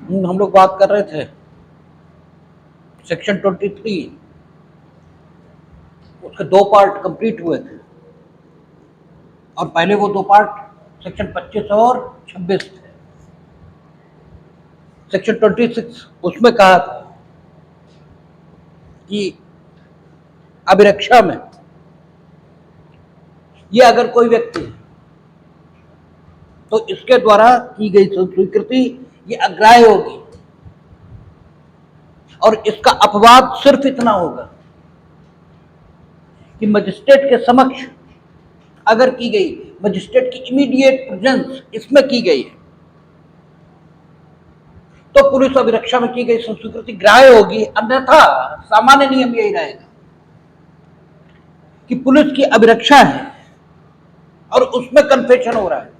हम लोग बात कर रहे थे सेक्शन 23, उसके दो पार्ट कंप्लीट हुए थे और पहले वो दो पार्ट सेक्शन 25 और 26 थे। सेक्शन 26 उसमें कहा था कि अभिरक्षा में ये अगर कोई व्यक्ति तो इसके द्वारा की गई स्वीकृति ये अग्राह्य होगी और इसका अपवाद सिर्फ इतना होगा कि मजिस्ट्रेट के समक्ष अगर की गई, मजिस्ट्रेट की इमीडिएट प्रेजेंस इसमें की गई है तो पुलिस अभिरक्षा में की गई स्वीकृति ग्राह्य होगी, अन्यथा सामान्य नियम यही रहेगा कि पुलिस की अभिरक्षा है और उसमें कन्फेशन हो रहा है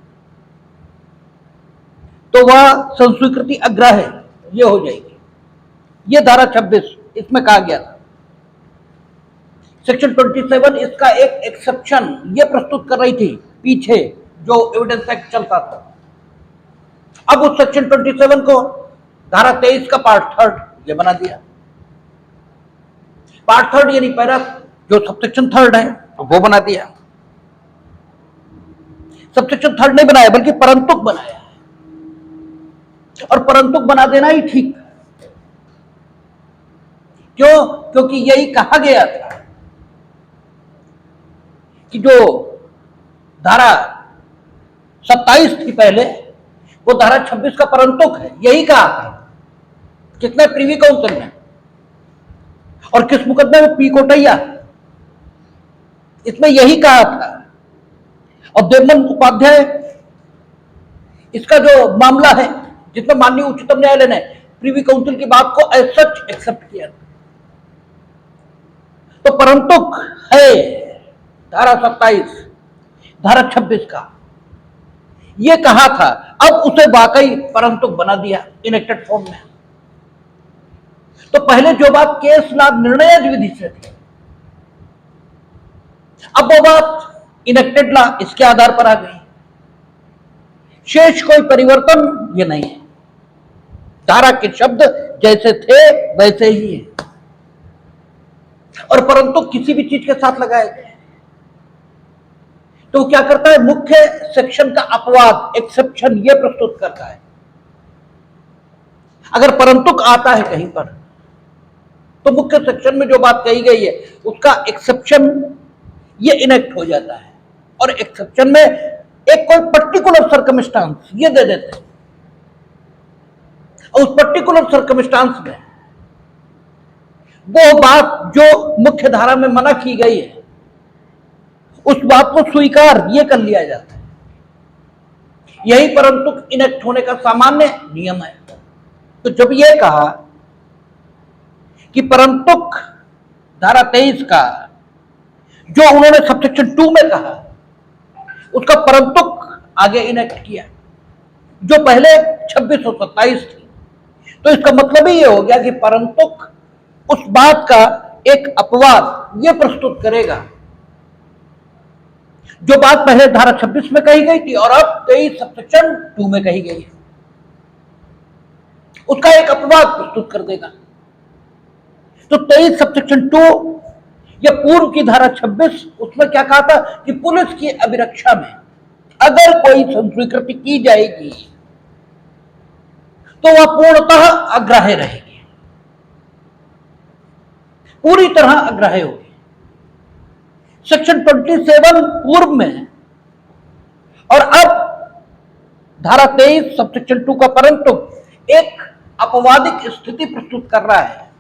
तो वह संस्वीकृति अग्राह्य ये हो जाएगी। ये धारा 26 इसमें कहा गया था। सेक्शन 27 इसका एक एक्सेप्शन ये प्रस्तुत कर रही थी पीछे जो एविडेंस एक्ट चलता था। अब उस सेक्शन 27 को धारा 23 का पार्ट 3 ये बना दिया। पार्ट 3 यानी पैरा जो सबसेक्शन 3 है तो वो बना दिया। सबसेक्शन 3 नहीं बनाया बल्कि परंतुक बनाया और परंतुक बना देना ही ठीक। क्यों? क्योंकि यही कहा गया था कि जो धारा 27 थी पहले वो धारा 26 का परंतुक है, यही कहा था। कितने प्रीवी काउंसिल में और किस मुकदमे में? पी कोटैया, इसमें यही कहा था। और देवमन उपाध्याय इसका जो मामला है जिसमें माननीय उच्चतम न्यायालय ने प्रीवी काउंसिल की बात को एज सच एक्सेप्ट किया, तो परंतुक है धारा 27, धारा 26 का ये कहा था। अब उसे वाकई परंतुक बना दिया इनेक्टेड फॉर्म में। तो पहले जो बात केस लाभ निर्णय विधि से थी, अब वो बात इनेक्टेड लॉ इसके आधार पर आ गई। शेष कोई परिवर्तन ये नहीं है, धारा के शब्द जैसे थे वैसे ही है और परंतु किसी भी चीज के साथ लगाए गए तो क्या करता है? मुख्य सेक्शन का अपवाद एक्सेप्शन ये प्रस्तुत करता है। अगर परंतुक आता है कहीं पर तो मुख्य सेक्शन में जो बात कही गई है उसका एक्सेप्शन ये इनेक्ट हो जाता है और एक्सेप्शन में एक कोई पर्टिकुलर सर्कमस्टांस ये दे देते हैं और उस पर्टिकुलर सर्कमस्टांस में वो बात जो मुख्य धारा में मना की गई है उस बात को स्वीकार ये कर लिया जाता है। यही परंतु इनेक्ट होने का सामान्य नियम है। तो जब ये कहा कि परंतुक धारा 23 का जो उन्होंने सबसेक्शन 2 में कहा उसका परंतुक आगे इनेक्ट किया जो पहले 26 और 27 थी, तो इसका मतलब ही ये हो गया कि परंतुक उस बात का एक अपवाद ये प्रस्तुत करेगा जो बात पहले धारा 26 में कही गई थी और अब 23 सबसेक्शन 2 में कही गई है, उसका एक अपवाद प्रस्तुत कर देगा। तो 23 सबसेक्शन 2 या पूर्व की धारा 26 उसमें क्या कहा था कि पुलिस की अभिरक्षा में अगर कोई स्वीकृति की जाएगी तो वह पूर्णतः अग्राह्य रहेगी, पूरी तरह अग्राह्य होगी। सेक्शन 27 पूर्व में और अब धारा 23 सबसेक्शन 2 का परंतु एक अपवादिक स्थिति प्रस्तुत कर रहा है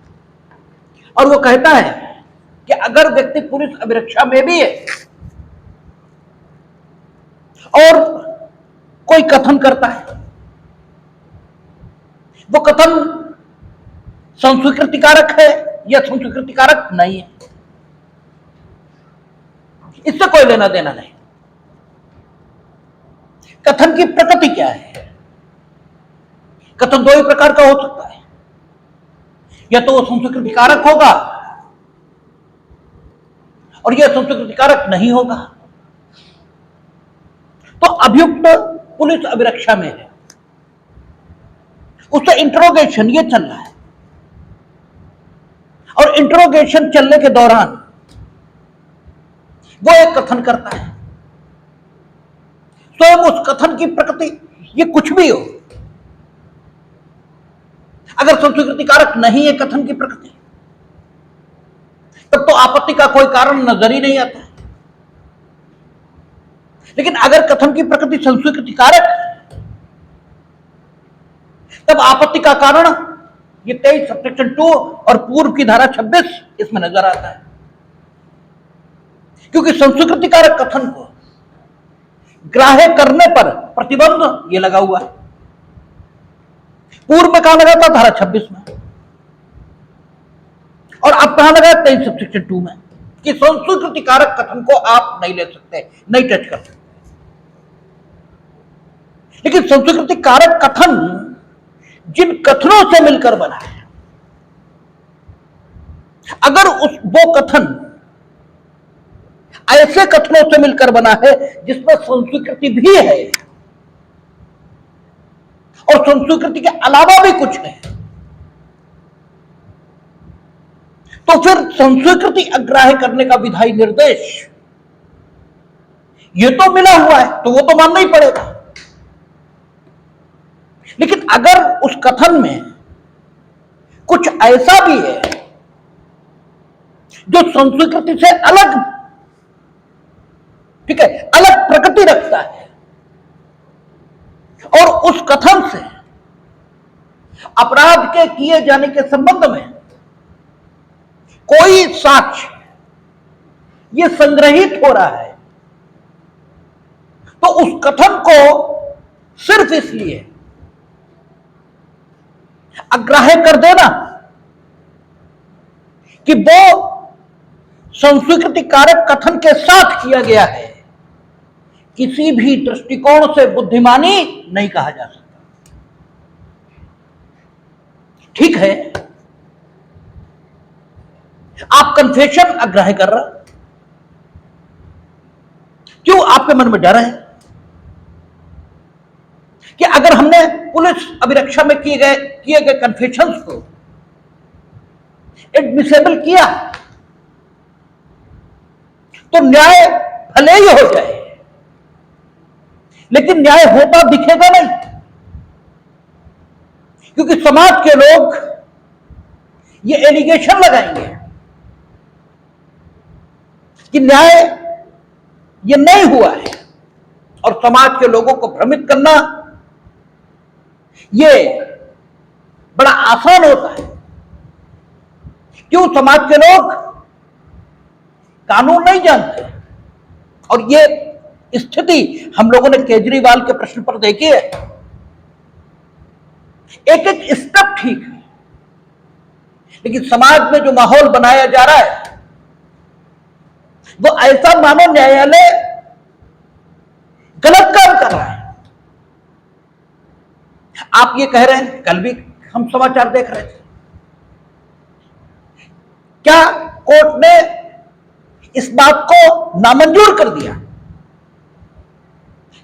और वो कहता है कि अगर व्यक्ति पुलिस अभिरक्षा में भी है और कोई कथन करता है, वो कथन संस्वीकृतिकारक है या संस्वीकृतिकारक नहीं है, इससे कोई लेना देना नहीं। कथन की प्रकृति क्या है? कथन दो ही प्रकार का हो सकता है, या तो वो संस्कृतिकारक होगा और यह संस्कृतिकारक नहीं होगा। तो अभियुक्त पुलिस अभिरक्षा में है उससे इंट्रोगेशन ये चल रहा है, और इंट्रोगेशन चलने के दौरान वो एक कथन करता है। स्वयं उस कथन की प्रकृति ये कुछ भी हो, अगर संस्कृति कारक नहीं है कथन की प्रकृति, तब तो आपत्ति का कोई कारण नजर ही नहीं आता है। लेकिन अगर कथन की प्रकृति संस्कृति कारक है, तब आपत्ति का कारण ये 23 सबसेक्शन 2 और पूर्व की धारा 26 इसमें नजर आता है, क्योंकि संस्कृति कारक कथन को ग्राह्य करने पर प्रतिबंध ये लगा हुआ है। पूर्व में कहां लगा था? धारा 26 में, और अब कहां लगा? 23 सबसेक्शन 2 में, कि संस्कृति कारक कथन को आप नहीं ले सकते, नहीं टच कर सकते। लेकिन संस्कृति कारक कथन जिन कथनों से मिलकर बना है, अगर वो कथन ऐसे कथनों से मिलकर बना है जिसमें संस्कृति भी है और संस्कृति के अलावा भी कुछ है, तो फिर संस्कृति अग्राह्य करने का विधायी निर्देश ये तो मिला हुआ है, तो वो तो मानना ही पड़ेगा। लेकिन अगर उस कथन में कुछ ऐसा भी है जो संस्कृति से अलग, ठीक है, अलग प्रकृति रखता है, और उस कथन से अपराध के किए जाने के संबंध में कोई साक्ष्य ये संग्रहित हो रहा है, तो उस कथन को सिर्फ इसलिए अग्राह्य कर देना कि वो संस्कृति कारक कथन के साथ किया गया है, किसी भी दृष्टिकोण से बुद्धिमानी नहीं कहा जा सकता। ठीक है, आप कन्फेशन अग्राह्य कर रहे, क्यों? आपके मन में डर है कि अगर हमने पुलिस अभिरक्षा में किए गए कन्फेशंस को एडमिसेबल किया तो न्याय भले ही हो जाए, लेकिन न्याय होता दिखेगा नहीं, क्योंकि समाज के लोग ये एलिगेशन लगाएंगे कि न्याय ये नहीं हुआ है, और समाज के लोगों को भ्रमित करना ये बड़ा आसान होता है। क्यों? समाज के लोग कानून नहीं जानते, और ये स्थिति हम लोगों ने केजरीवाल के प्रश्न पर देखी है। एक एक स्टेप ठीक है, लेकिन समाज में जो माहौल बनाया जा रहा है वो ऐसा मानो न्यायालय गलत काम कर रहा है। आप ये कह रहे हैं, कल भी हम समाचार देख रहे थे, क्या कोर्ट ने इस बात को नामंजूर कर दिया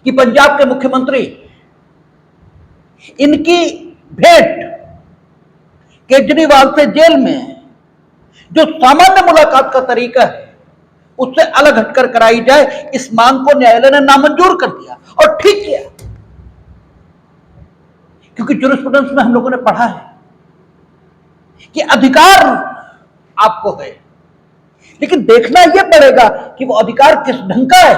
कि पंजाब के मुख्यमंत्री इनकी भेंट केजरीवाल से जेल में जो सामान्य मुलाकात का तरीका है उससे अलग हटकर कराई जाए, इस मांग को न्यायालय ने नामंजूर कर दिया, और ठीक किया, क्योंकि ज्यूरिस्प्रूडेंस में हम लोगों ने पढ़ा है कि अधिकार आपको है, लेकिन देखना यह पड़ेगा कि वो अधिकार किस ढंग का है।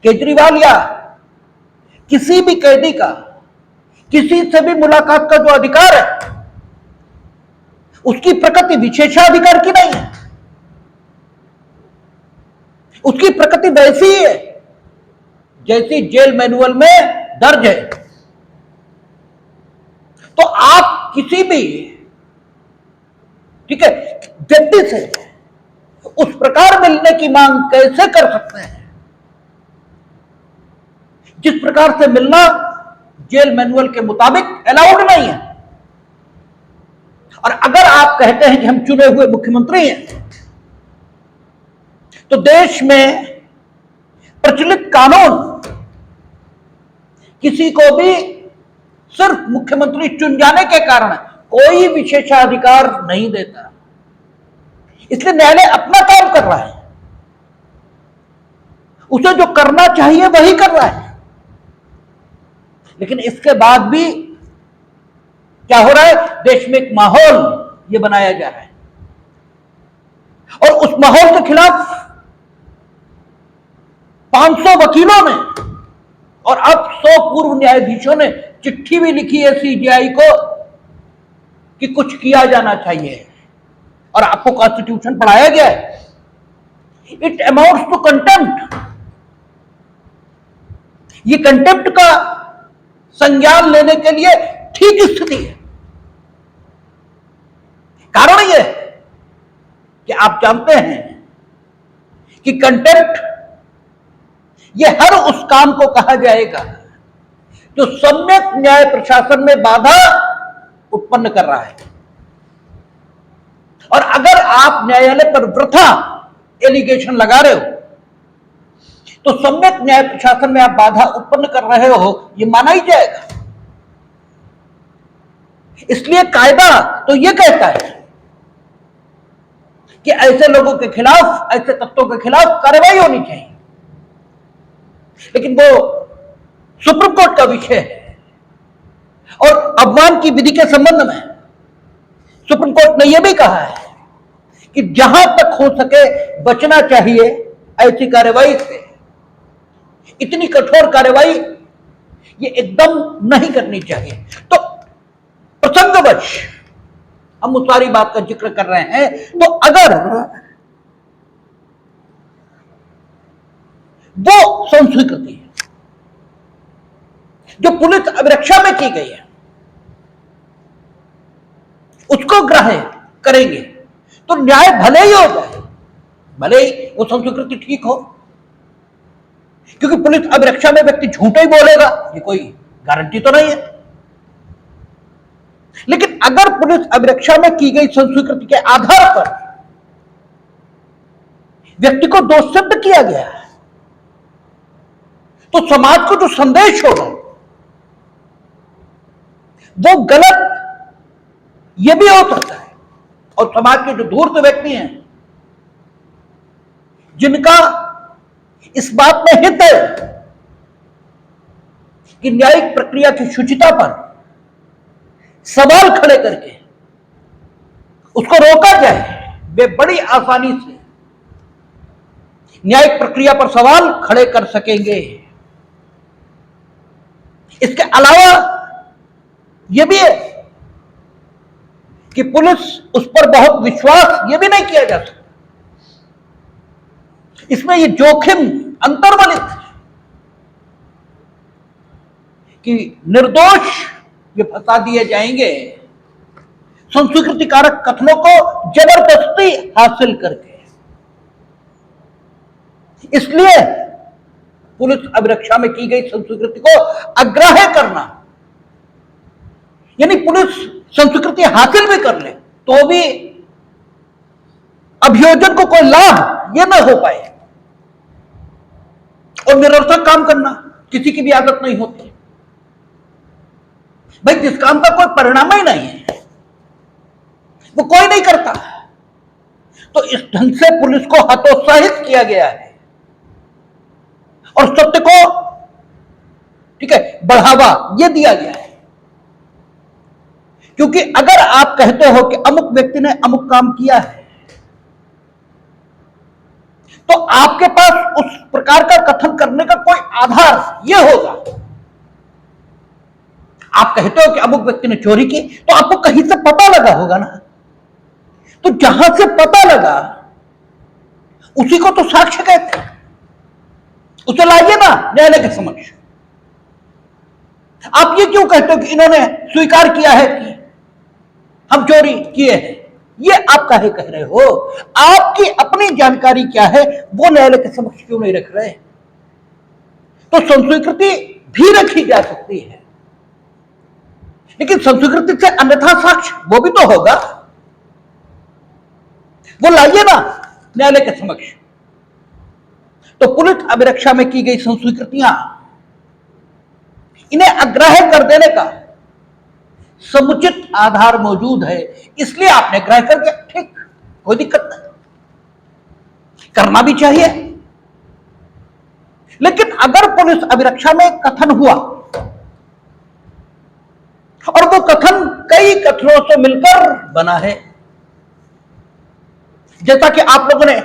केजरीवाल या किसी भी कैदी का किसी से भी मुलाकात का जो अधिकार है उसकी प्रकृति विशेषाधिकार की नहीं है, उसकी प्रकृति वैसी है जैसी जेल मैनुअल में दर्ज है। तो आप किसी भी, ठीक है, व्यक्ति से उस प्रकार मिलने की मांग कैसे कर सकते हैं जिस प्रकार से मिलना जेल मैनुअल के मुताबिक अलाउड नहीं है। और अगर आप कहते हैं कि हम चुने हुए मुख्यमंत्री हैं, तो देश में प्रचलित कानून किसी को भी सिर्फ मुख्यमंत्री चुन जाने के कारण कोई विशेषाधिकार नहीं देता। इसलिए न्यायालय अपना काम कर रहा है, उसे जो करना चाहिए वही कर रहा है। लेकिन इसके बाद भी क्या हो रहा है, देश में एक माहौल ये बनाया जा रहा है और उस माहौल के खिलाफ 500 वकीलों ने और अब 100 पूर्व न्यायाधीशों ने चिट्ठी भी लिखी है सीजीआई को कि कुछ किया जाना चाहिए। और आपको कॉन्स्टिट्यूशन पढ़ाया गया है, इट अमाउंट्स टू कंटेम्प्ट। ये कंटेम्प्ट का संज्ञान लेने के लिए ठीक स्थिति है। कारण यह है कि आप जानते हैं कि कंटेम्प्ट ये हर उस काम को कहा जाएगा जो सम्यक न्याय प्रशासन में बाधा उत्पन्न कर रहा है। और अगर आप न्यायालय पर वृथा एलिगेशन लगा रहे हो तो सम्यक न्याय प्रशासन में आप बाधा उत्पन्न कर रहे हो, यह माना ही जाएगा। इसलिए कायदा तो यह कहता है कि ऐसे लोगों के खिलाफ, ऐसे तत्वों के खिलाफ कार्रवाई होनी चाहिए, लेकिन वो सुप्रीम कोर्ट का विषय है। और अपमान की विधि के संबंध में सुप्रीम कोर्ट ने यह भी कहा है कि जहां तक हो सके बचना चाहिए ऐसी कार्रवाई से। इतनी कठोर कार्रवाई ये एकदम नहीं करनी चाहिए। तो प्रसंगवश हम उस सारी बात का जिक्र कर रहे हैं। तो अगर वो संस्वीकृति जो पुलिस अभिरक्षा में की गई है उसको ग्राह्य करेंगे तो न्याय भले ही हो जाए, भले ही वो संस्वीकृति ठीक हो, क्योंकि पुलिस अभिरक्षा में व्यक्ति झूठा ही बोलेगा, ये कोई गारंटी तो नहीं है। लेकिन अगर पुलिस अभिरक्षा में की गई संस्वीकृति के आधार पर व्यक्ति को दोष सिद्ध किया गया है तो समाज को जो संदेश होगा वो गलत ये भी हो सकता है। और समाज के जो धूर्त व्यक्ति हैं जिनका इस बात में हित है कि न्यायिक प्रक्रिया की शुचिता पर सवाल खड़े करके उसको रोका जाए, वे बड़ी आसानी से न्यायिक प्रक्रिया पर सवाल खड़े कर सकेंगे। इसके अलावा यह भी है कि पुलिस उस पर बहुत विश्वास यह भी नहीं किया जा सकता। इसमें यह जोखिम अंतर्मलित कि निर्दोष ये फंसा दिए जाएंगे संस्वीकृति कारक कथनों को जबरदस्ती हासिल करके। इसलिए पुलिस अभिरक्षा में की गई संस्वीकृति को अग्राह्य करना, यानी पुलिस संस्वीकृति हासिल भी कर ले तो भी अभियोजन को कोई लाभ यह ना हो पाए और निरर्थक काम करना किसी की भी आदत नहीं होती। भाई जिस काम का कोई परिणाम ही नहीं है वो कोई नहीं करता। तो इस ढंग से पुलिस को हतोत्साहित किया गया है और सत्य को ठीक है बढ़ावा यह दिया गया है। क्योंकि अगर आप कहते हो कि अमुक व्यक्ति ने अमुक काम किया है तो आपके पास उस प्रकार का कथन करने का कोई आधार यह होगा। आप कहते हो कि अमुक व्यक्ति ने चोरी की तो आपको कहीं से पता लगा होगा ना, तो जहां से पता लगा उसी को तो साक्ष्य कहते हैं, उसे लाइए ना न्यायालय के समक्ष। आप ये क्यों कहते हो कि इन्होंने स्वीकार किया है कि हम चोरी किए हैं, ये आप काहे कह रहे हो? आपकी अपनी जानकारी क्या है वो न्यायालय के समक्ष क्यों नहीं रख रहे? तो संस्वीकृति भी रखी जा सकती है लेकिन संस्वीकृति से अन्यथा साक्ष्य वो भी तो होगा, वो लाइए ना न्यायालय के समक्ष। तो पुलिस अभिरक्षा में की गई संस्वीकृतियां इन्हें अग्राह्य कर देने का समुचित आधार मौजूद है, इसलिए आपने ग्रह कर दिया, ठीक, कोई दिक्कत नहीं, करना भी चाहिए। लेकिन अगर पुलिस अभिरक्षा में कथन हुआ और वो कथन कई कथनों से मिलकर बना है, जैसा कि आप लोगों ने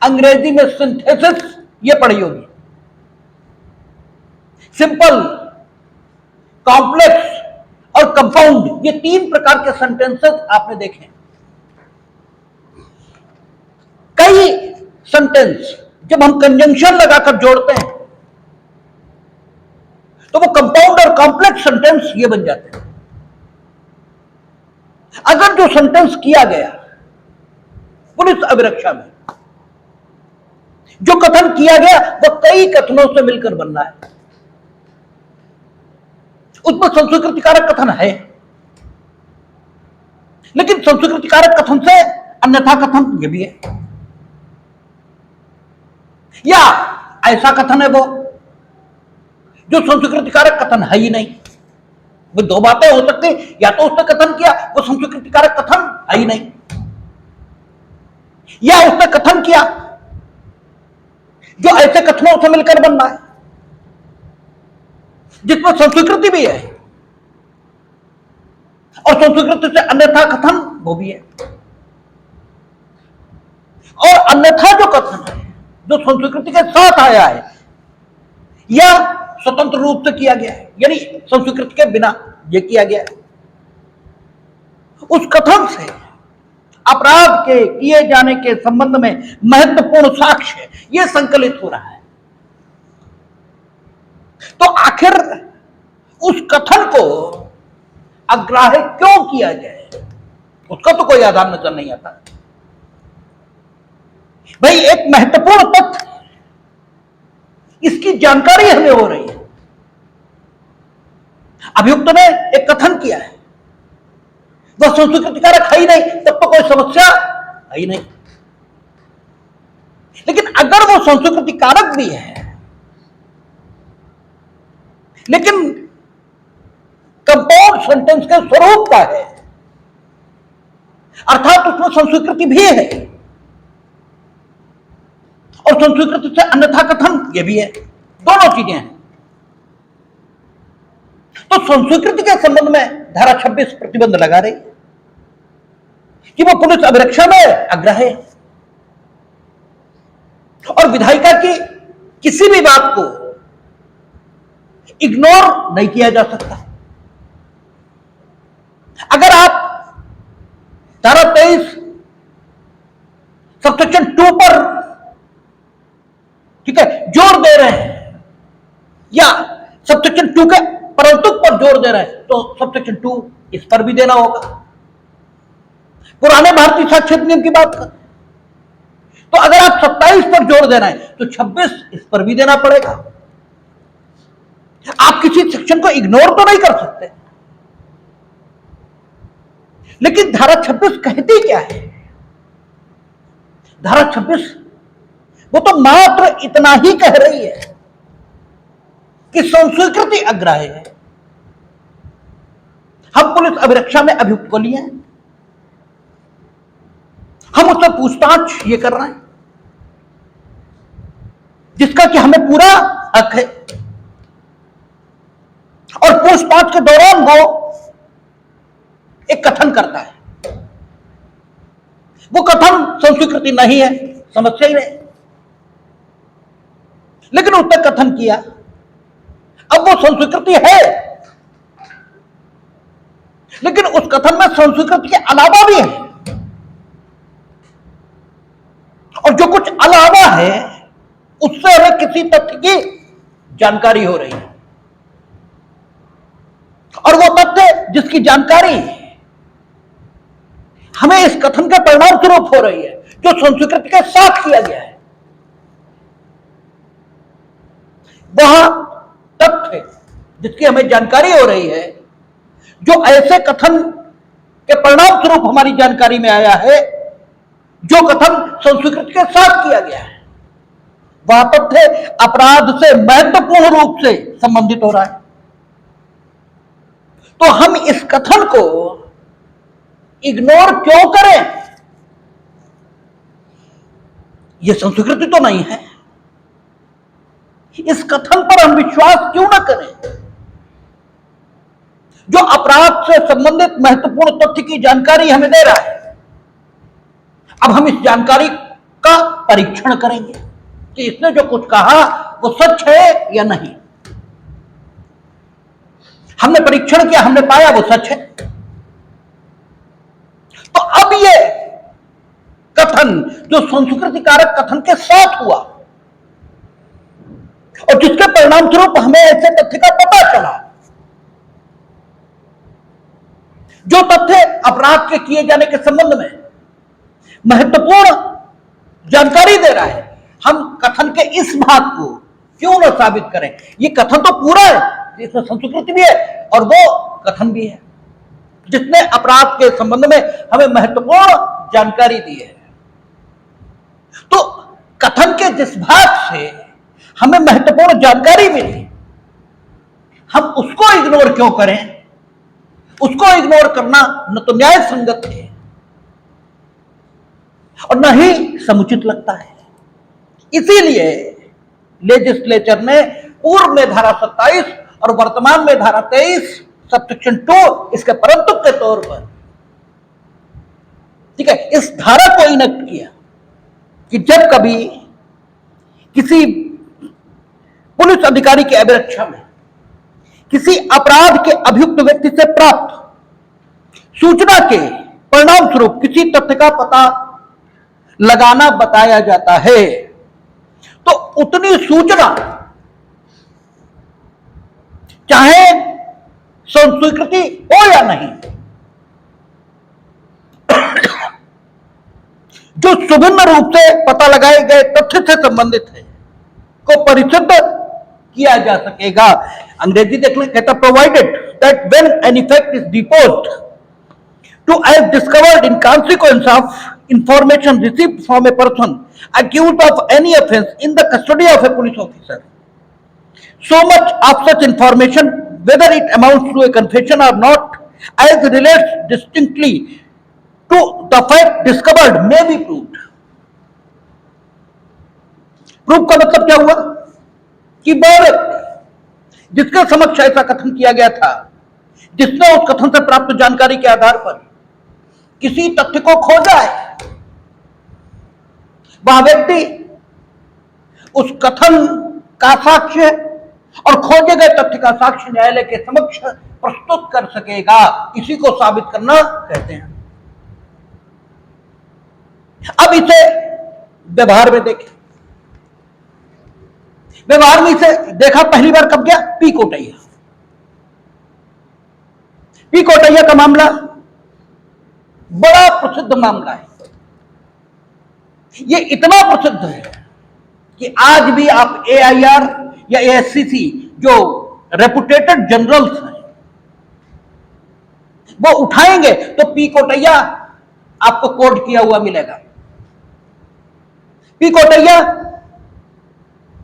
अंग्रेजी में सिंथेसिस ये पढ़ी होगी, सिंपल, कॉम्प्लेक्स और कंपाउंड, ये 3 प्रकार के सेंटेंसेस आपने देखे। कई सेंटेंस जब हम कंजंक्शन लगाकर जोड़ते हैं तो वो कंपाउंड और कॉम्प्लेक्स सेंटेंस ये बन जाते हैं। अगर जो सेंटेंस किया गया पुलिस अभिरक्षा में, जो कथन किया गया वो कई कथनों से मिलकर बन रहा है, उसमें संस्कृति कारक कथन है, लेकिन संस्कृति कारक कथन से अन्यथा कथन ये भी है, या ऐसा कथन है वो जो संस्कृति कारक कथन है ही नहीं। वो 2 बातें हो सकती, या तो उसने कथन किया वो संस्कृति कारक कथन है ही नहीं, या उसने कथन किया जो ऐसे कथनों से मिलकर बन रहा है जिसमें संस्कृति भी है और संस्कृति से अन्यथा कथन वो भी है। और अन्यथा जो कथन है जो संस्कृति के साथ आया है या स्वतंत्र रूप से किया गया है, यानी संस्कृति के बिना ये किया गया है, उस कथन से अपराध के किए जाने के संबंध में महत्वपूर्ण साक्ष्य यह संकलित हो रहा है। तो आखिर उस कथन को अग्राह्य क्यों किया जाए, उसका तो कोई आधार नजर नहीं आता। भाई एक महत्वपूर्ण तथ्य, इसकी जानकारी हमें हो रही है। अभियुक्त ने एक कथन किया है, वह संस्कृति कारक है ही नहीं, तब तो कोई समस्या है ही नहीं। लेकिन अगर वो संस्कृति कारक भी है लेकिन कंपाउंड सेंटेंस के स्वरूप का है, अर्थात उसमें संस्कृति भी है और संस्कृति से अन्यथा कथन ये भी है, दोनों चीजें हैं, तो संस्कृति के संबंध में धारा 26 प्रतिबंध लगा रही कि वो पुलिस अभिरक्षा में अग्राह्य है और विधायिका की किसी भी बात को इग्नोर नहीं किया जा सकता। अगर आप धारा 23 सबसेक्शन 2 पर ठीक है जोर दे रहे हैं या सबसेक्शन 2 के परंतु पर जोर दे रहे हैं तो सबसेक्शन 2 इस पर भी देना होगा। पुराने भारतीय साक्ष्य नियम की बात कर, तो अगर आप 27 पर जोर दे रहे हैं तो 26 इस पर भी देना पड़ेगा। आप किसी सेक्शन को इग्नोर तो नहीं कर सकते। लेकिन धारा 26 कहती क्या है? धारा 26 वो तो मात्र इतना ही कह रही है कि संस्कृति अग्राह्य है। हम पुलिस अभिरक्षा में अभियुक्त को लिए हैं, हम उससे पूछताछ ये कर रहे हैं जिसका कि हमें पूरा हक है, और पूछताछ के दौरान वो एक कथन करता है, वो कथन संस्कृति नहीं है, समस्या ही नहीं, लेकिन उसने कथन किया, अब वो संस्कृति है, लेकिन उस कथन में संस्कृति के अलावा भी है, और जो कुछ अलावा है उससे हमें किसी तथ्य की जानकारी हो रही है, और वो तथ्य जिसकी जानकारी हमें इस कथन के परिणाम स्वरूप हो रही है जो संस्कृति के साथ किया गया है, वह तथ्य जिसकी हमें जानकारी हो रही है जो ऐसे कथन के परिणाम स्वरूप हमारी जानकारी में आया है जो कथन संस्कृति के साथ किया गया है, वह तथ्य अपराध से महत्वपूर्ण रूप से संबंधित हो रहा है। तो हम इस कथन को इग्नोर क्यों करें? यह संस्कृति तो नहीं है। इस कथन पर हम विश्वास क्यों ना करें? जो अपराध से संबंधित महत्वपूर्ण तथ्य की जानकारी हमें दे रहा है, अब हम इस जानकारी का परीक्षण करेंगे कि इसने जो कुछ कहा वो सच है या नहीं। हमने परीक्षण किया, हमने पाया वो सच है। तो अब ये कथन जो संस्कृति कारक कथन के साथ हुआ और जिसके परिणाम स्वरूप हमें ऐसे तथ्य का पता चला, जो तथ्य अपराध के किए जाने के संबंध में महत्वपूर्ण जानकारी दे रहा है, हम कथन के इस भाग को क्यों न साबित करें? ये कथन तो पूरा है, इसमें संस्कृति भी है और वो कथन भी है जिसने अपराध के संबंध में हमें महत्वपूर्ण जानकारी दी है। तो कथन के जिस भाग से हमें महत्वपूर्ण जानकारी मिली, हम उसको इग्नोर क्यों करें? उसको इग्नोर करना न तो न्याय संगत है और न ही समुचित लगता है। इसीलिए लेजिस्लेचर ने पूर्व में धारा 27 और वर्तमान में धारा 23 सबसेक्शन 2 इसके परंतु के तौर पर, ठीक है, इस धारा को इनेक्ट किया कि जब कभी किसी पुलिस अधिकारी के अभिरक्षा में किसी अपराध के अभियुक्त व्यक्ति से प्राप्त सूचना के परिणाम स्वरूप किसी तथ्य का पता लगाना बताया जाता है, तो उतनी सूचना चाहे स्वीकृति हो या नहीं, जो सुभिन्न रूप से पता लगाए गए तथ्य से संबंधित है को परिसिद्ध किया जा सकेगा। अंग्रेजी देख लें, कहता provided that when any fact is deposed to as discovered in consequence of information received from a person accused of any offense in the custody of a police officer, so much of such information, whether it amounts to a confession or not, as relates distinctly to the fact discovered, may be proved. Proof का मतलब क्या हुआ कि वह व्यक्ति जिसके समक्ष ऐसा कथन किया गया था, जिसने उस कथन से प्राप्त जानकारी के आधार पर किसी तथ्य को खोजा है, वह व्यक्ति उस कथन का साक्ष्य और खोजे गए तथ्य का साक्ष्य न्यायालय के समक्ष प्रस्तुत कर सकेगा। इसी को साबित करना कहते हैं। अब इसे व्यवहार में देखें। व्यवहार में इसे देखा पहली बार कब गया? पी कोटैया। पी कोटैया का मामला बड़ा प्रसिद्ध मामला है। ये इतना प्रसिद्ध है कि आज भी आप एआईआर या एएससीसी जो रेपुटेटेड जनरल्स हैं वो उठाएंगे तो पी कोटैया आपको कोड किया हुआ मिलेगा। पी कोटैया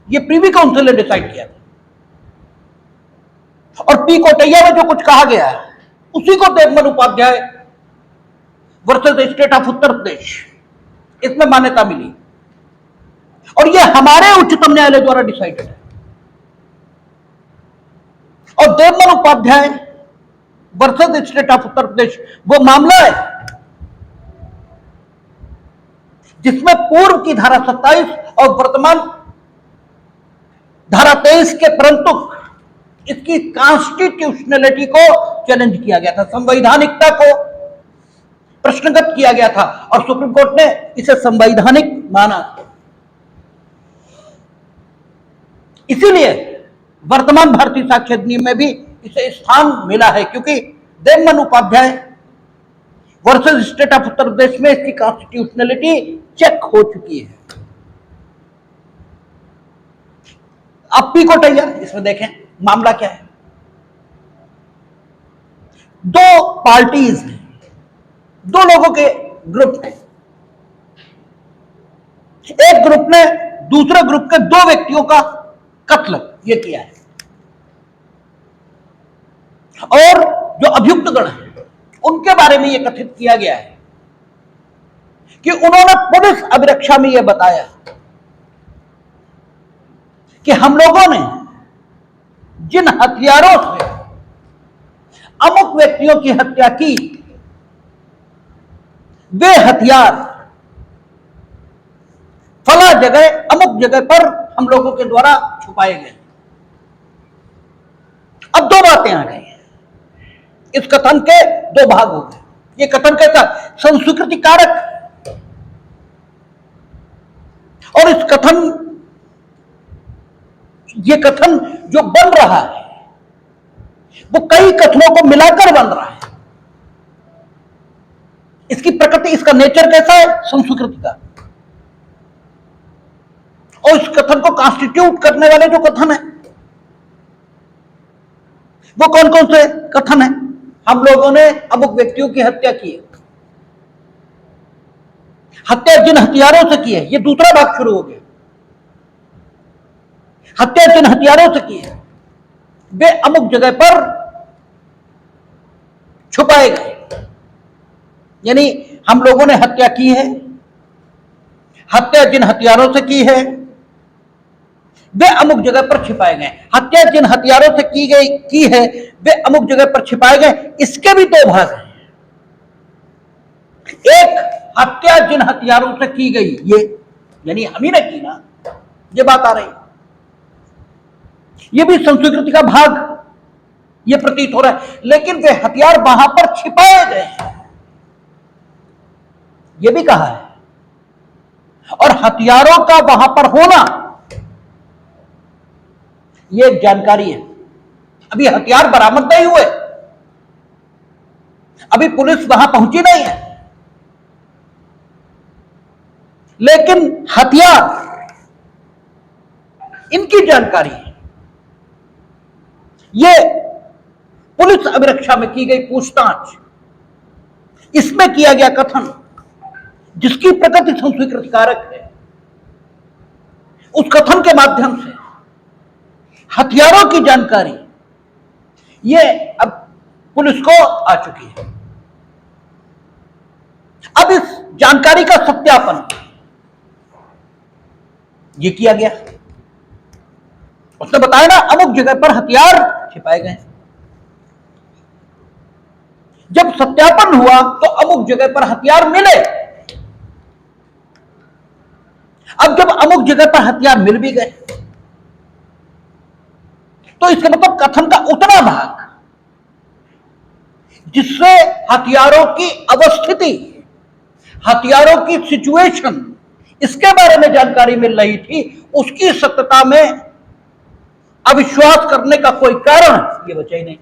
ये प्रीवी काउंसिल ने डिसाइड किया था और पी कोटैया में जो कुछ कहा गया है उसी को Devman Upadhyay versus state of Uttar Pradesh, इसमें मान्यता मिली और यह हमारे उच्चतम न्यायालय द्वारा डिसाइडेड है। और Devman Upadhyay versus state of Uttar Pradesh वो मामला है जिसमें पूर्व की धारा 27 और वर्तमान धारा 23 के परंतु इसकी कॉन्स्टिट्यूशनलिटी को चैलेंज किया गया था, संवैधानिकता को प्रश्नगत किया गया था और सुप्रीम कोर्ट ने इसे संवैधानिक माना। इसीलिए वर्तमान भारतीय साक्ष्य अधिनियम में भी इसे स्थान मिला है, क्योंकि Devman Upadhyay versus state of Uttar Pradesh में इसकी कॉन्स्टिट्यूशनलिटी चेक हो चुकी है। अब पी कोटैया इसमें देखें मामला क्या है। दो पार्टीज हैं, दो लोगों के ग्रुप हैं। एक ग्रुप ने दूसरे ग्रुप के दो व्यक्तियों का कत्ल ये किया है और जो अभियुक्त गण हैं उनके बारे में यह कथित किया गया है कि उन्होंने पुलिस अभिरक्षा में यह बताया कि हम लोगों ने जिन हथियारों से अमुक व्यक्तियों की हत्या की, वे हथियार फला जगह अमुक जगह पर हम लोगों के द्वारा छुपाए गए। अब दो बातें आ गई, इस कथन के दो भाग हो गए। ये कथन कैसा? संस्कृति कारक। और इस कथन, ये कथन जो बन रहा है वो कई कथनों को मिलाकर बन रहा है। इसकी प्रकृति, इसका नेचर कैसा है? संस्कृति का। और इस कथन को कॉन्स्टिट्यूट करने वाले जो कथन है वो कौन कौन से कथन है? हम लोगों ने अमुक व्यक्तियों की हत्या की है। हत्या जिन हथियारों से की है, ये दूसरा भाग शुरू हो गया। हत्या जिन हथियारों से की है वे अमुक जगह पर छुपाए गए। यानी हम लोगों ने हत्या की है, हत्या जिन हथियारों से की है वे अमुक जगह पर छिपाए गए। हत्या जिन हथियारों से की है वे अमुक जगह पर छिपाए गए। इसके भी दो भाग हैं। एक, हत्या जिन हथियारों से की गई, ये यानी हम ही ने की ना, ये बात आ रही। ये भी संस्कृति का भाग ये प्रतीत हो रहा है, लेकिन वे हथियार वहां पर छिपाए गए हैं, ये भी कहा है। और हथियारों का वहां पर होना ये एक जानकारी है। अभी हथियार बरामद नहीं हुए, अभी पुलिस वहां पहुंची नहीं है, लेकिन हथियार इनकी जानकारी है। ये पुलिस अभिरक्षा में की गई पूछताछ, इसमें किया गया कथन जिसकी प्रकृति संस्कृति कारक है, उस कथन के माध्यम से हथियारों की जानकारी ये अब पुलिस को आ चुकी है। अब इस जानकारी का सत्यापन ये किया गया। उसने बताया ना अमुक जगह पर हथियार छिपाए गए। जब सत्यापन हुआ तो अमुक जगह पर हथियार मिले। अब जब अमुक जगह पर हथियार मिल भी गए तो इसका मतलब कथन का उतना भाग जिससे हथियारों की अवस्थिति, हथियारों की सिचुएशन, इसके बारे में जानकारी मिल रही थी, उसकी सत्यता में अविश्वास करने का कोई कारण ये बचा ही नहीं।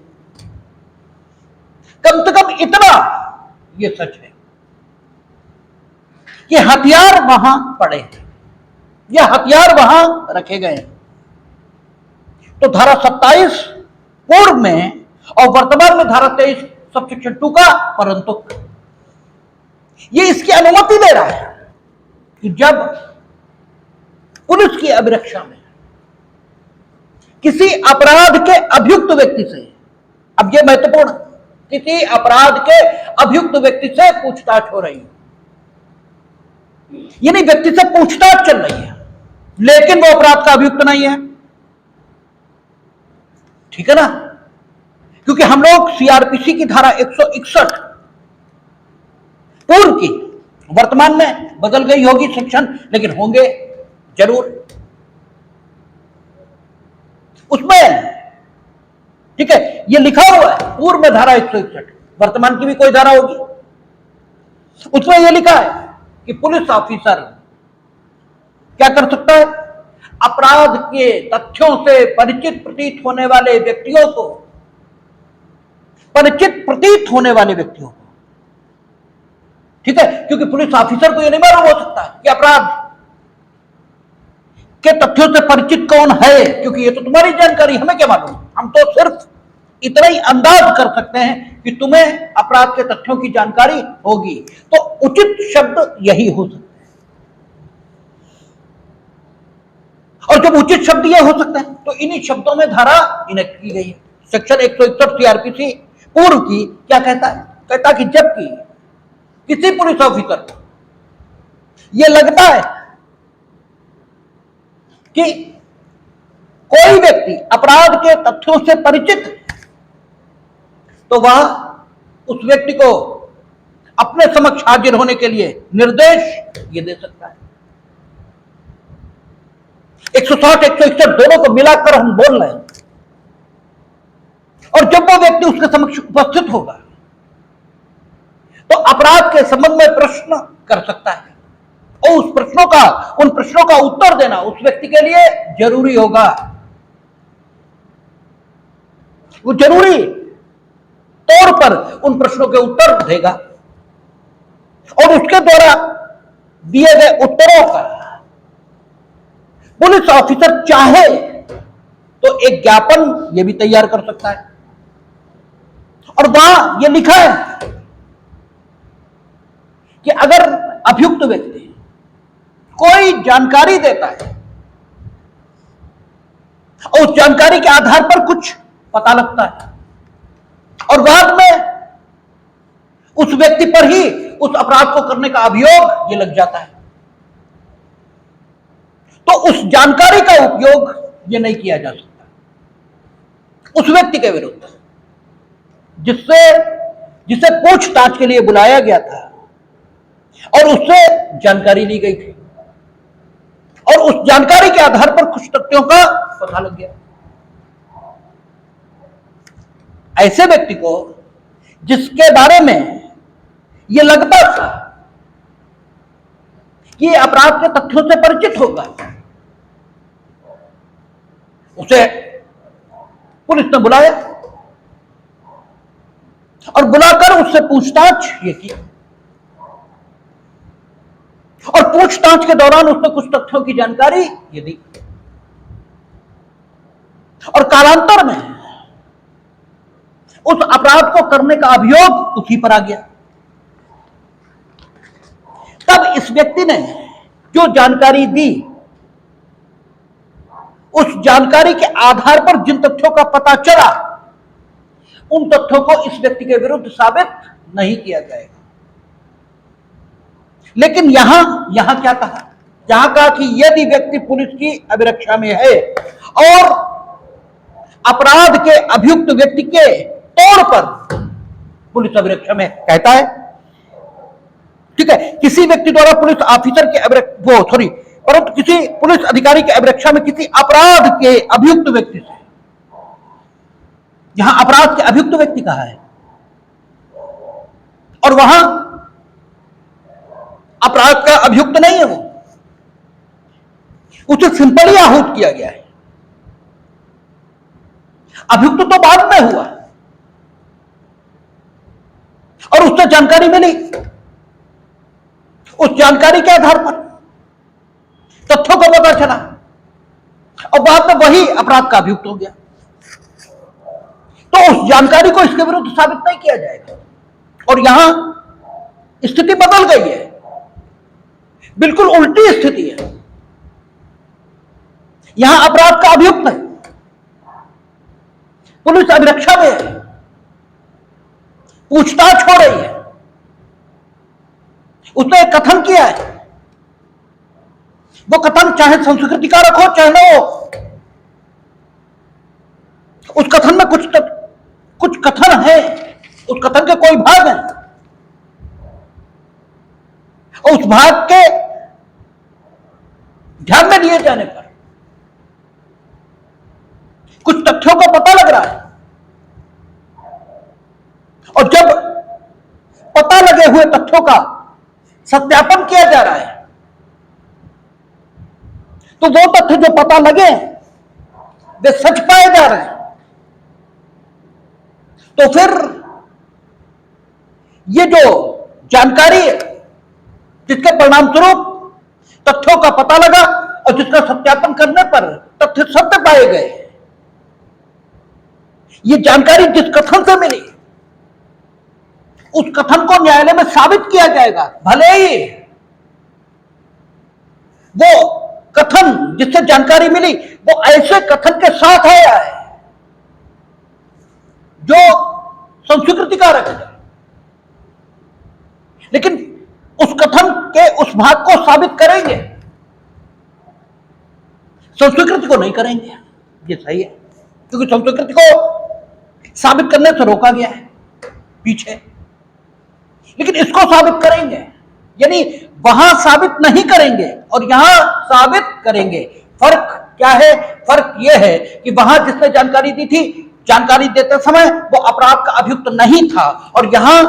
कम से कम इतना ये सच है कि हथियार वहां पड़े हैं, ये हथियार वहां रखे गए हैं। तो धारा 27 पूर्व में और वर्तमान में धारा 23 सबसेक्शन 2 का परंतु ये इसकी अनुमति दे रहा है कि जब पुलिस की अभिरक्षा में किसी अपराध के अभियुक्त व्यक्ति से, अब यह महत्वपूर्ण, किसी अपराध के अभियुक्त व्यक्ति से पूछताछ हो रही है, यानी व्यक्ति से पूछताछ चल रही है लेकिन वो अपराध का अभियुक्त नहीं है, ठीक है ना? क्योंकि हम लोग सीआरपीसी की धारा 161 पूर्व की, वर्तमान में बदल गई होगी सेक्शन, लेकिन होंगे जरूर उसमें, ठीक है, ये लिखा हुआ है पूर्व में धारा 161, वर्तमान की भी कोई धारा होगी, उसमें यह लिखा है कि पुलिस ऑफिसर क्या कर सकता है? अपराध के तथ्यों से परिचित प्रतीत होने वाले व्यक्तियों को, ठीक है, क्योंकि पुलिस ऑफिसर को यह नहीं मालूम हो सकता कि अपराध के तथ्यों से परिचित कौन है, क्योंकि ये तो तुम्हारी जानकारी, हमें क्या मालूम। हम तो सिर्फ इतना ही अंदाज कर सकते हैं कि तुम्हें अपराध के तथ्यों की जानकारी होगी, तो उचित शब्द यही हो सकता है। और जब उचित शब्द यह हो सकते हैं तो इन्हीं शब्दों में धारा इनेक्ट की गई है। सेक्शन 161 सीआरपीसी पूर्व की, क्या कहता है? कहता कि जबकि किसी पुलिस ऑफिसर को यह लगता है कि कोई व्यक्ति अपराध के तथ्यों से परिचित है, तो वह उस व्यक्ति को अपने समक्ष हाजिर होने के लिए निर्देश ये दे सकता है। 160, 161 दोनों को मिलाकर हम बोल रहे हैं। और जब वो व्यक्ति उसके समक्ष उपस्थित होगा तो अपराध के संबंध में प्रश्न कर सकता है, और उन प्रश्नों का उत्तर देना उस व्यक्ति के लिए जरूरी होगा। वो जरूरी तौर पर उन प्रश्नों के उत्तर देगा, और उसके द्वारा दिए गए उत्तरों का पुलिस ऑफिसर चाहे तो एक ज्ञापन यह भी तैयार कर सकता है, और वहां यह लिखा है कि अगर अभियुक्त व्यक्ति कोई जानकारी देता है और उस जानकारी के आधार पर कुछ पता लगता है और बाद में उस व्यक्ति पर ही उस अपराध को करने का अभियोग ये लग जाता है, तो उस जानकारी का उपयोग ये नहीं किया जा सकता उस व्यक्ति के विरुद्ध जिसे पूछताछ के लिए बुलाया गया था और उससे जानकारी ली गई थी, और उस जानकारी के आधार पर कुछ तथ्यों का पता लग गया। ऐसे व्यक्ति को जिसके बारे में यह लगता था कि अपराध के तथ्यों से परिचित होगा, उसे पुलिस ने बुलाया और बुलाकर उससे पूछताछ ये की, और पूछताछ के दौरान उसने कुछ तथ्यों की जानकारी ये दी, और कालांतर में उस अपराध को करने का अभियोग उसी पर आ गया। तब इस व्यक्ति ने जो जानकारी दी, उस जानकारी के आधार पर जिन तथ्यों का पता चला, उन तथ्यों को इस व्यक्ति के विरुद्ध साबित नहीं किया जाएगा। लेकिन यहां क्या कहा? यहां कहा कि यदि व्यक्ति पुलिस की अभिरक्षा में है और अपराध के अभियुक्त व्यक्ति के तौर पर पुलिस अभिरक्षा में, कहता है ठीक है, किसी व्यक्ति द्वारा पुलिस ऑफिसर के परंतु किसी पुलिस अधिकारी के अभिरक्षा में किसी अपराध के अभियुक्त व्यक्ति से, यहां अपराध के अभियुक्त व्यक्ति कहा है, और वहां अपराध का अभियुक्त नहीं है, वो उसे सिंपली आहूत किया गया है। अभियुक्त तो बाद में हुआ और उससे जानकारी मिली, उस जानकारी के आधार पर तथ्यों का पता चला और बाद में वही अपराध का अभियुक्त हो गया, तो उस जानकारी को इसके विरुद्ध साबित नहीं किया जाएगा। और यहां स्थिति बदल गई है, बिल्कुल उल्टी स्थिति है। यहां अपराध का अभियुक्त है, पुलिस अभिरक्षा में है, पूछताछ हो रही है, उसने एक कथन किया है, वो कथन चाहे संस्कृति कारक हो चाहे न हो, उस कथन में कुछ कथन है, उस कथन के कोई भाग हैं, और उस भाग के ध्यान में लिए जाने पर कुछ तथ्यों का पता लग रहा है, और जब पता लगे हुए तथ्यों का सत्यापन किया जा रहा है, तो वो तथ्य जो पता लगे वे सच पाए जा रहे हैं, तो फिर ये जो जानकारी है जिसके परिणाम स्वरूप तथ्यों का पता लगा और जिसका सत्यापन करने पर तथ्य सत्य पाए गए, ये जानकारी जिस कथन से मिली उस कथन को न्यायालय में साबित किया जाएगा, भले ही वो कथन जिससे जानकारी मिली वो ऐसे कथन के साथ आया है जो संस्वीकृतिकारक है, लेकिन उस कथन के उस भाग को साबित करेंगे, संस्वीकृति को नहीं करेंगे। ये सही है, क्योंकि संस्वीकृति को साबित करने से रोका गया है पीछे, लेकिन इसको साबित करेंगे, यानी वहां साबित नहीं करेंगे और यहां साबित करेंगे। फर्क क्या है? फर्क यह है कि वहां जिसने जानकारी दी थी, जानकारी देते समय वो अपराध का अभियुक्त नहीं था, और यहां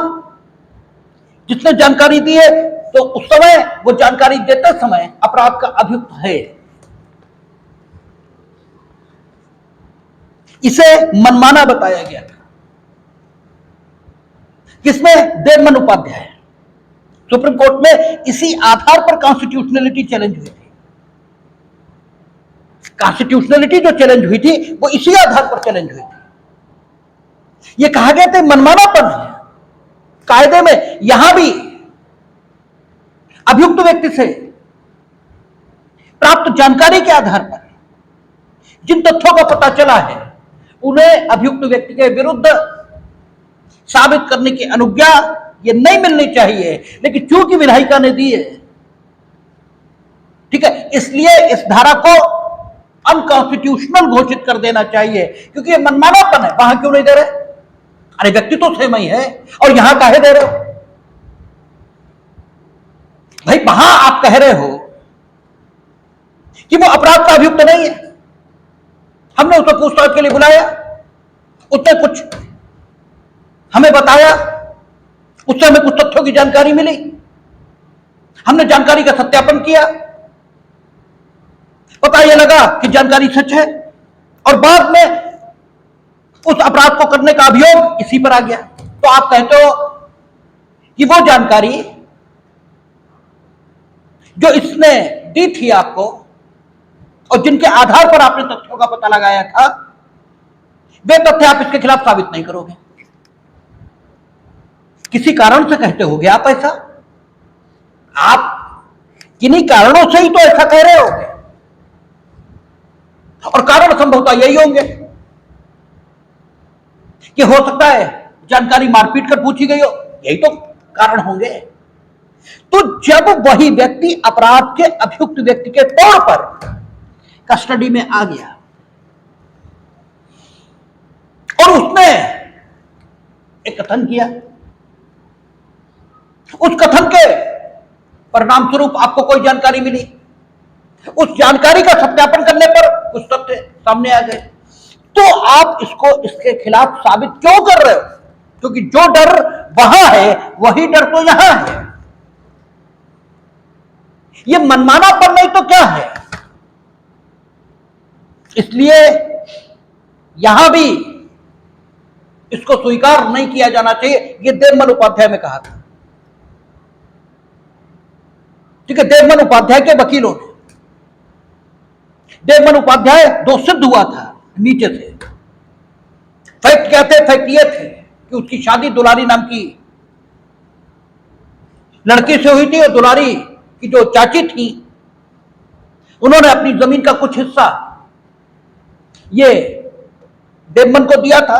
जिसने जानकारी दी है तो उस समय वो जानकारी देते समय अपराध का अभियुक्त है। इसे मनमाना बताया गया था। किसमें? देवमन उपाध्याय। सुप्रीम कोर्ट में इसी आधार पर कॉन्स्टिट्यूशनलिटी चैलेंज हुई थी। कॉन्स्टिट्यूशनलिटी जो चैलेंज हुई थी वो इसी आधार पर चैलेंज हुई थी। ये कहा गया था मनमानापन है कायदे में। यहां भी अभियुक्त व्यक्ति से प्राप्त जानकारी के आधार पर जिन तथ्यों का पता चला है उन्हें अभियुक्त व्यक्ति के विरुद्ध साबित करने की अनुज्ञा ये नहीं मिलनी चाहिए, लेकिन चूंकि विधायिका ने दी है, ठीक है, इसलिए इस धारा को अनकॉन्स्टिट्यूशनल घोषित कर देना चाहिए, क्योंकि ये मनमानापन है। वहां क्यों नहीं दे रहे? अरे व्यक्ति तो सेम ही है, और यहां काहे दे रहे हो भाई? वहां आप कह रहे हो कि वो अपराध का अभियुक्त नहीं है, हमने उसको पूछताछ के लिए बुलाया, उसने कुछ हमें बताया, उससे हमें कुछ तथ्यों की जानकारी मिली, हमने जानकारी का सत्यापन किया, पता यह लगा कि जानकारी सच है, और बाद में उस अपराध को करने का अभियोग इसी पर आ गया। तो आप कहते हो कि वो जानकारी जो इसने दी थी आपको और जिनके आधार पर आपने तथ्यों का पता लगाया था, वे तथ्य आप इसके खिलाफ साबित नहीं करोगे। किसी कारण से कहते होगे आप ऐसा, आप किन्हीं कारणों से ही तो ऐसा कह रहे होगे, और कारण संभवतः यही होंगे कि हो सकता है जानकारी मारपीट कर पूछी गई हो, यही तो कारण होंगे। तो जब वही व्यक्ति अपराध के अभियुक्त व्यक्ति के तौर पर कस्टडी में आ गया और उसने एक कथन किया, उस कथन के परिणाम स्वरूप आपको कोई जानकारी मिली, उस जानकारी का सत्यापन करने पर कुछ तथ्य सामने आ गए, तो आप इसको इसके खिलाफ साबित क्यों कर रहे हो? क्योंकि जो डर वहां है वही डर तो यहां है। ये मनमानापन नहीं तो क्या है? इसलिए यहां भी इसको स्वीकार नहीं किया जाना चाहिए। ये देवमन उपाध्याय में कहा था, ठीक है, देवमन उपाध्याय के वकीलों ने। देवमन उपाध्याय दोष सिद्ध हुआ था नीचे से। फैक्ट क्या थे? फैक्ट ये थे कि उसकी शादी दुलारी नाम की लड़की से हुई थी, और दुलारी की जो चाची थी उन्होंने अपनी जमीन का कुछ हिस्सा ये देवमन को दिया था।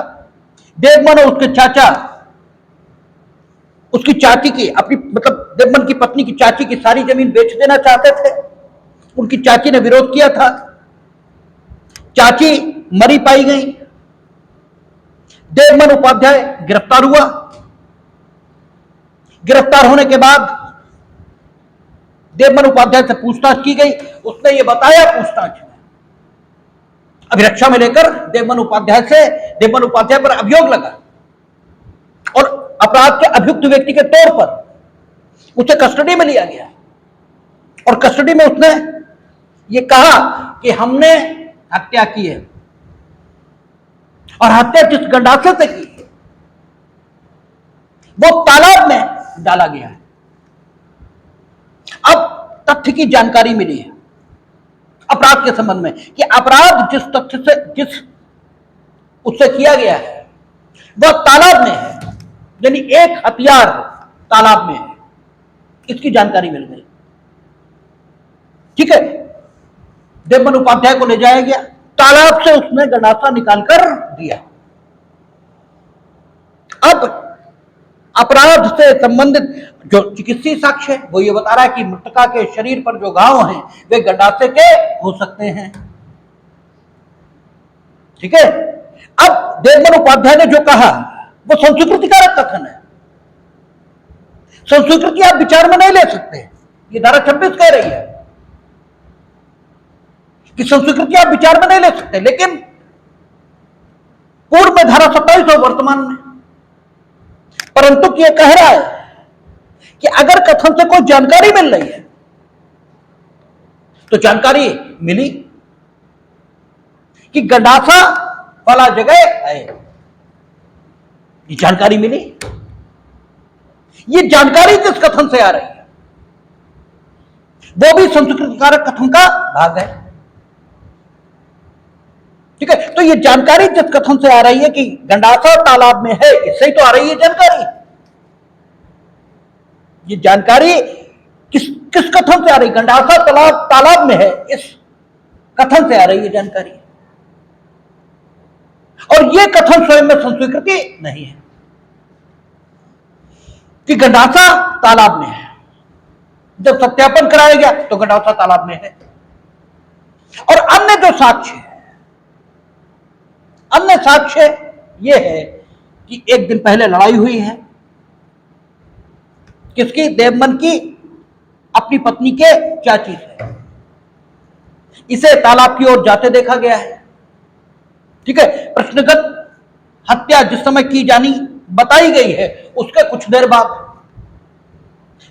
देवमन और उसके चाचा उसकी चाची की, अपनी मतलब देवमन की पत्नी की चाची की सारी जमीन बेच देना चाहते थे। उनकी चाची ने विरोध किया था, चाची मरी पाई गई। देवमन उपाध्याय गिरफ्तार हुआ। गिरफ्तार होने के बाद देवमन उपाध्याय से पूछताछ की गई। उसने ये बताया पूछताछ में, अभिरक्षा में लेकर देवमन उपाध्याय पर अभियोग लगा और अपराध के अभियुक्त व्यक्ति के तौर पर उसे कस्टडी में लिया गया। और कस्टडी में उसने ये कहा कि हमने हत्या की है, और हत्या जिस गंडासे से की है वो तालाब में डाला गया है। अब तथ्य की जानकारी मिली है अपराध के संबंध में कि अपराध जिस तथ्य से जिस उससे किया गया है वह तालाब में है, यानी एक हथियार तालाब में है, इसकी जानकारी मिल गई। ठीक है, देवमन उपाध्याय को ले जाया गया, तालाब से उसने गंडासा निकालकर दिया। अब अपराध से संबंधित जो चिकित्सीय साक्ष्य है वो ये बता रहा है कि मृतका के शरीर पर जो घाव हैं वे गंडासे के हो सकते हैं। ठीक है, अब देवमन उपाध्याय ने जो कहा वो संस्वीकृतिकारक कथन है। संस्वीकृति आप विचार में नहीं ले सकते, ये धारा 26 कह रही है कि संस्वीकृति आप विचार में नहीं ले सकते, लेकिन पूर्व में धारा 27 और वर्तमान में परंतु यह कह रहा है कि अगर कथन से कोई जानकारी मिल रही है तो जानकारी मिली कि गंडासा वाला जगह है, ये जानकारी मिली। ये जानकारी किस कथन से आ रही है, वो भी संस्कृतिकारक कथन का भाग है। ठीक है, तो ये जानकारी जिस कथन से आ रही है कि गंडासा तालाब में है, इससे ही तो आ रही है जानकारी। ये जानकारी किस कथन से आ रही, गंडासा तालाब में है, इस कथन से आ रही है जानकारी। और ये कथन स्वयं में संस्वीकृति नहीं है कि गंडासा तालाब में है। जब सत्यापन कराया गया तो गंडासा तालाब में है। और अन्य जो साक्ष्य यह है कि एक दिन पहले लड़ाई हुई है, किसकी, देवमन की अपनी पत्नी के चाची से। इसे तालाब की ओर जाते देखा गया है। ठीक है, प्रश्नगत हत्या जिस समय की जानी बताई गई है उसके कुछ देर बाद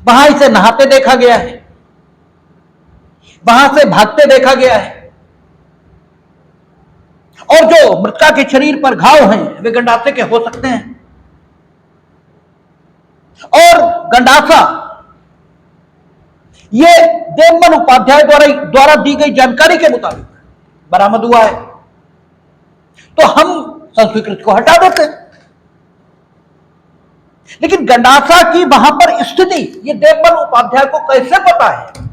वहां इसे नहाते देखा गया है, वहां से भागते देखा गया है। और जो मृतका के शरीर पर घाव हैं वे गंडासे के हो सकते हैं। और गंडासा ये देवमन उपाध्याय द्वारा दी गई जानकारी के मुताबिक बरामद हुआ है, तो हम संस्वीकृति को हटा देते हैं। लेकिन गंडासा की वहां पर स्थिति ये देवमन उपाध्याय को कैसे पता है?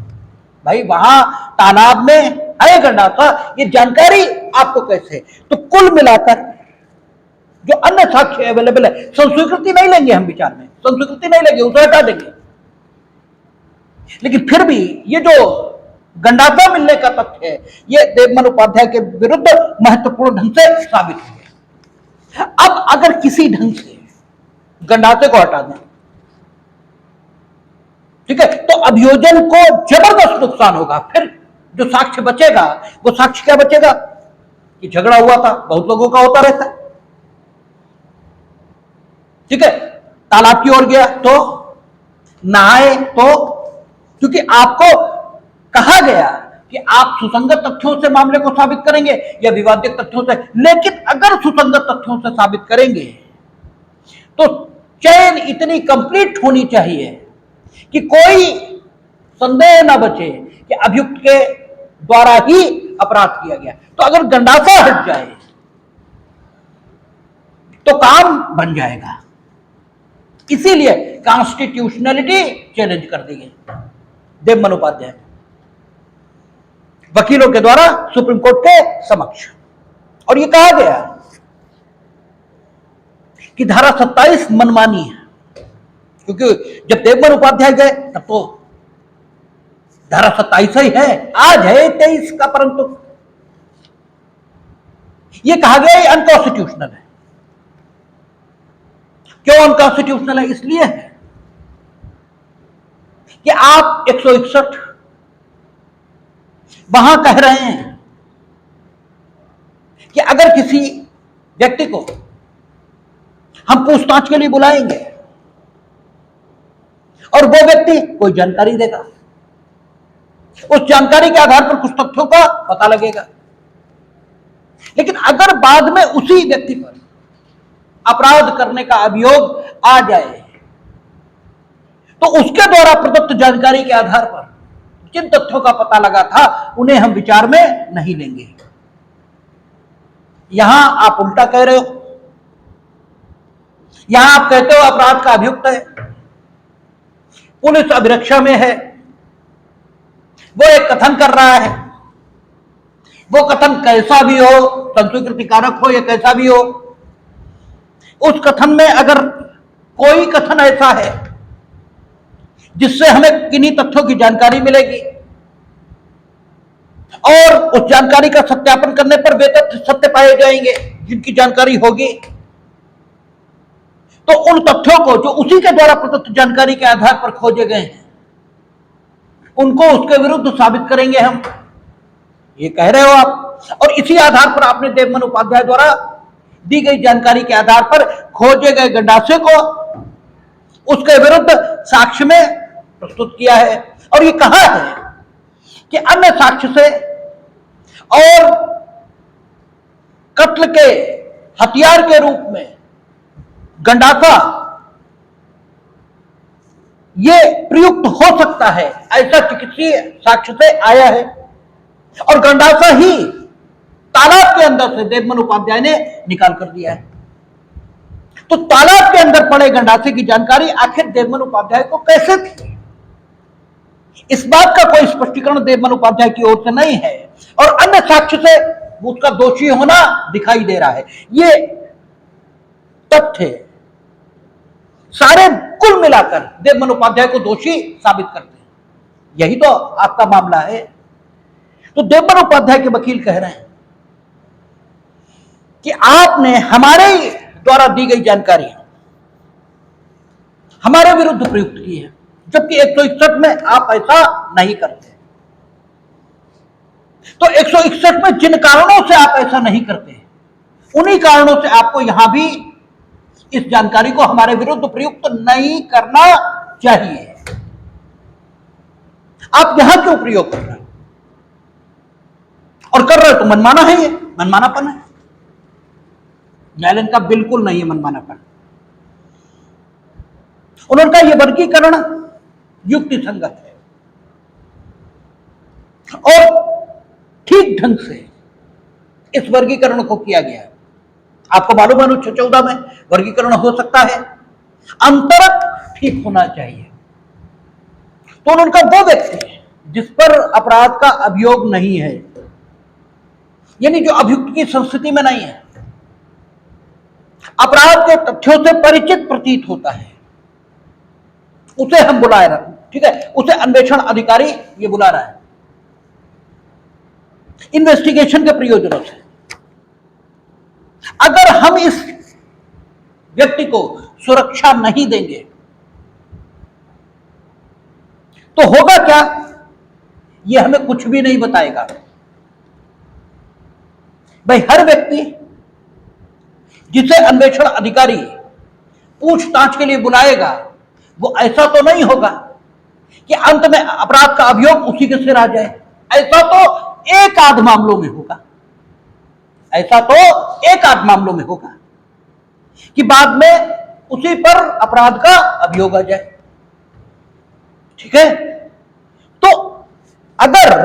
भाई वहां तालाब में है गंडासा, ये जानकारी आपको कैसे? तो कुल मिलाकर जो अन्य साक्ष्य अवेलेबल है, संस्वीकृति नहीं लेंगे हम विचार में, संस्वीकृति नहीं लेंगे, उसे हटा देंगे। लेकिन फिर भी ये जो गंडासा मिलने का तथ्य है ये देवमन उपाध्याय के विरुद्ध महत्वपूर्ण ढंग से साबित हो गया। अब अगर किसी ढंग से गंडासे को हटा दें, ठीक है, तो अभियोजन को जबरदस्त नुकसान होगा। फिर जो साक्ष्य बचेगा वो साक्ष्य क्या बचेगा कि झगड़ा हुआ था, बहुत लोगों का होता रहता है। ठीक है, तालाब की ओर गया तो नहाए तो, क्योंकि आपको कहा गया कि आप सुसंगत तथ्यों से मामले को साबित करेंगे या विवादित तथ्यों से। लेकिन अगर सुसंगत तथ्यों से साबित करेंगे तो चेन इतनी कंप्लीट होनी चाहिए कि कोई संदेह ना बचे कि अभियुक्त के द्वारा ही अपराध किया गया। तो अगर गंडासा हट जाए तो काम बन जाएगा। इसीलिए कॉन्स्टिट्यूशनलिटी चैलेंज कर दी गई देवमन उपाध्याय वकीलों के द्वारा सुप्रीम कोर्ट के समक्ष। और यह कहा गया कि धारा 27 मनमानी है, क्योंकि जब देवमन उपाध्याय गए तब तो धारा 27 ही है, आज है 23 का, परंतु यह कहा गया अनकॉन्स्टिट्यूशनल है। क्यों अनकॉन्स्टिट्यूशनल है? इसलिए है कि आप 161 वहां कह रहे हैं कि अगर किसी व्यक्ति को हम पूछताछ के लिए बुलाएंगे और वो व्यक्ति कोई जानकारी देगा, उस जानकारी के आधार पर कुछ तथ्यों का पता लगेगा। लेकिन अगर बाद में उसी व्यक्ति पर अपराध करने का अभियोग आ जाए तो उसके द्वारा प्रदत्त जानकारी के आधार पर जिन तथ्यों का पता लगा था उन्हें हम विचार में नहीं लेंगे। यहां आप उल्टा कह रहे हो। यहां आप कहते हो अपराध का अभियुक्त है, पुलिस अभिरक्षा में है, वो एक कथन कर रहा है, वो कथन कैसा भी हो, संस्वीकृतिकारक हो या कैसा भी हो, उस कथन में अगर कोई कथन ऐसा है जिससे हमें किन्हीं तथ्यों की जानकारी मिलेगी और उस जानकारी का सत्यापन करने पर वे तथ्य सत्य पाए जाएंगे जिनकी जानकारी होगी, तो उन तथ्यों को जो उसी के द्वारा प्रदत्त जानकारी के आधार पर खोजे गए हैं उनको उसके विरुद्ध साबित करेंगे हम, ये कह रहे हो आप। और इसी आधार पर आपने देवमन उपाध्याय द्वारा दी गई जानकारी के आधार पर खोजे गए गंडासे को उसके विरुद्ध साक्ष्य में प्रस्तुत किया है और ये कहा है कि अन्य साक्ष्य से और कत्ल के हथियार के रूप में गंडासा ये प्रयुक्त हो सकता है, ऐसा चिकित्सीय साक्ष्य से आया है। और गंडासा ही तालाब के अंदर से देवमन उपाध्याय ने निकाल कर दिया है। तो तालाब के अंदर पड़े गंडासे की जानकारी आखिर देवमन उपाध्याय को कैसे थी, इस बात का कोई स्पष्टीकरण देवमन उपाध्याय की ओर से नहीं है और अन्य साक्ष्य से उसका दोषी होना दिखाई दे रहा है। ये तथ्य सारे कुल मिलाकर देवमन उपाध्याय को दोषी साबित करते हैं, यही तो आपका मामला है। तो देवमन उपाध्याय के वकील कह रहे हैं कि आपने हमारे द्वारा दी गई जानकारी हमारे विरुद्ध प्रयुक्त की है, जबकि 161 में आप ऐसा नहीं करते। तो 161 में जिन कारणों से आप ऐसा नहीं करते उन्हीं कारणों से आपको यहां भी इस जानकारी को हमारे विरुद्ध प्रयुक्त नहीं करना चाहिए। आप यहां क्यों प्रयोग कर रहे हो और कर रहे हो तो मनमाना है, ये मनमानापन है। न्यायालय का बिल्कुल नहीं है मनमानापन। उन्होंने कहा यह वर्गीकरण युक्ति संगत है और ठीक ढंग से इस वर्गीकरण को किया गया है। आपको मालूम है अनुच्छेद 14 में वर्गीकरण हो सकता है, अंतरक ठीक होना चाहिए। तो उनका वो व्यक्ति जिस पर अपराध का अभियोग नहीं है, यानी जो अभियुक्त की संस्थिति में नहीं है, अपराध के तथ्यों से परिचित प्रतीत होता है, उसे हम बुलाए रहे हैं, ठीक है, उसे अन्वेषण अधिकारी ये बुला रहा है इन्वेस्टिगेशन के प्रयोजनों से। अगर हम इस व्यक्ति को सुरक्षा नहीं देंगे तो होगा क्या, यह हमें कुछ भी नहीं बताएगा। भाई हर व्यक्ति जिसे अन्वेषण अधिकारी पूछताछ के लिए बुलाएगा वो ऐसा तो नहीं होगा कि अंत में अपराध का अभियोग उसी के सिर आ जाए। ऐसा तो एक आध मामलों में होगा, ऐसा तो एक आध मामलों में होगा कि बाद में उसी पर अपराध का अभियोग आ जाए, ठीक है। तो अगर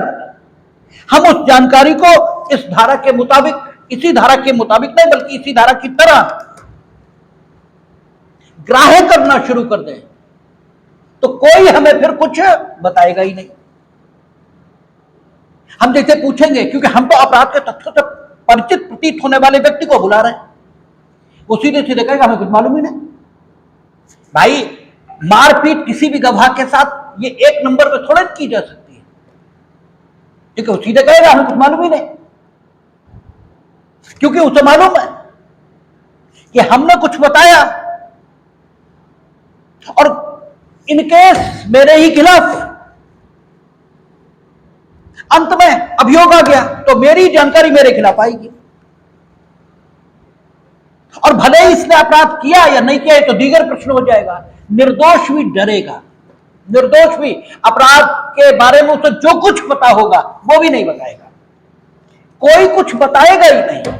हम उस जानकारी को इस धारा के मुताबिक, इसी धारा के मुताबिक नहीं बल्कि इसी धारा की तरह ग्राह्य करना शुरू कर दें तो कोई हमें फिर कुछ बताएगा ही नहीं। हम जैसे पूछेंगे, क्योंकि हम तो अपराध के तथ्यों से परिचित प्रतीत होने वाले व्यक्ति को बुला रहे हैं, वो सीधे सीधे कहेगा हमें कुछ मालूम ही नहीं। भाई मारपीट किसी भी गवाह के साथ ये एक नंबर पे थोड़ा की जा सकती है, ठीक है, वो सीधे कहेगा हमें कुछ मालूम ही नहीं, क्योंकि उसे मालूम है कि हमने कुछ बताया और इनकेस मेरे ही खिलाफ अंत में अभियोग आ गया तो मेरी जानकारी मेरे खिलाफ आएगी, और भले ही इसने अपराध किया या नहीं किया तो दीगर प्रश्न हो जाएगा। निर्दोष भी डरेगा, निर्दोष भी अपराध के बारे में उसे जो कुछ पता होगा वो भी नहीं बताएगा, कोई कुछ बताएगा ही नहीं।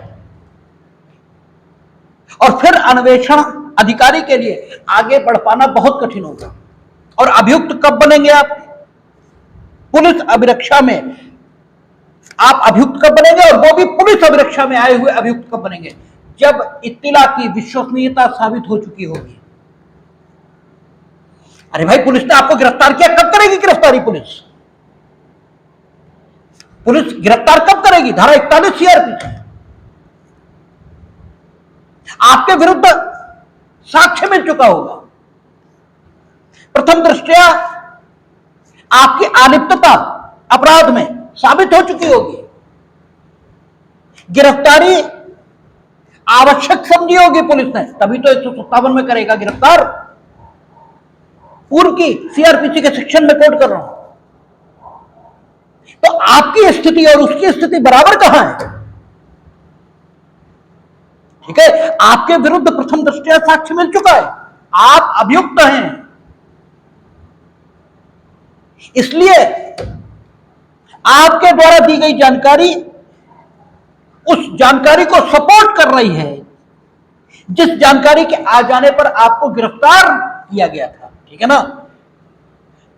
और फिर अन्वेषण अधिकारी के लिए आगे बढ़ पाना बहुत कठिन होगा। और अभियुक्त कब बनेंगे आप? पुलिस अभिरक्षा में आप अभियुक्त कब बनेंगे, और वो भी पुलिस अभिरक्षा में आए हुए अभियुक्त कब बनेंगे? जब इत्तिला की विश्वसनीयता साबित हो चुकी होगी। अरे भाई पुलिस ने आपको गिरफ्तार किया, कब करेगी गिरफ्तारी पुलिस? पुलिस गिरफ्तार कब करेगी? धारा 41 सीआरपी। आपके विरुद्ध साक्ष्य मिल चुका होगा। प्रथम दृष्टया आपकी अलिप्तता अपराध में साबित हो चुकी होगी। गिरफ्तारी आवश्यक समझी होगी पुलिस ने, तभी तो 157 में करेगा गिरफ्तार। पूर्व की सीआरपीसी के सेक्शन में कोट कर रहा हूं। तो आपकी स्थिति और उसकी स्थिति बराबर कहां है? ठीक है, आपके विरुद्ध प्रथम दृष्टया साक्ष्य मिल चुका है, आप अभियुक्त हैं, इसलिए आपके द्वारा दी गई जानकारी उस जानकारी को सपोर्ट कर रही है जिस जानकारी के आ जाने पर आपको गिरफ्तार किया गया था। ठीक है ना?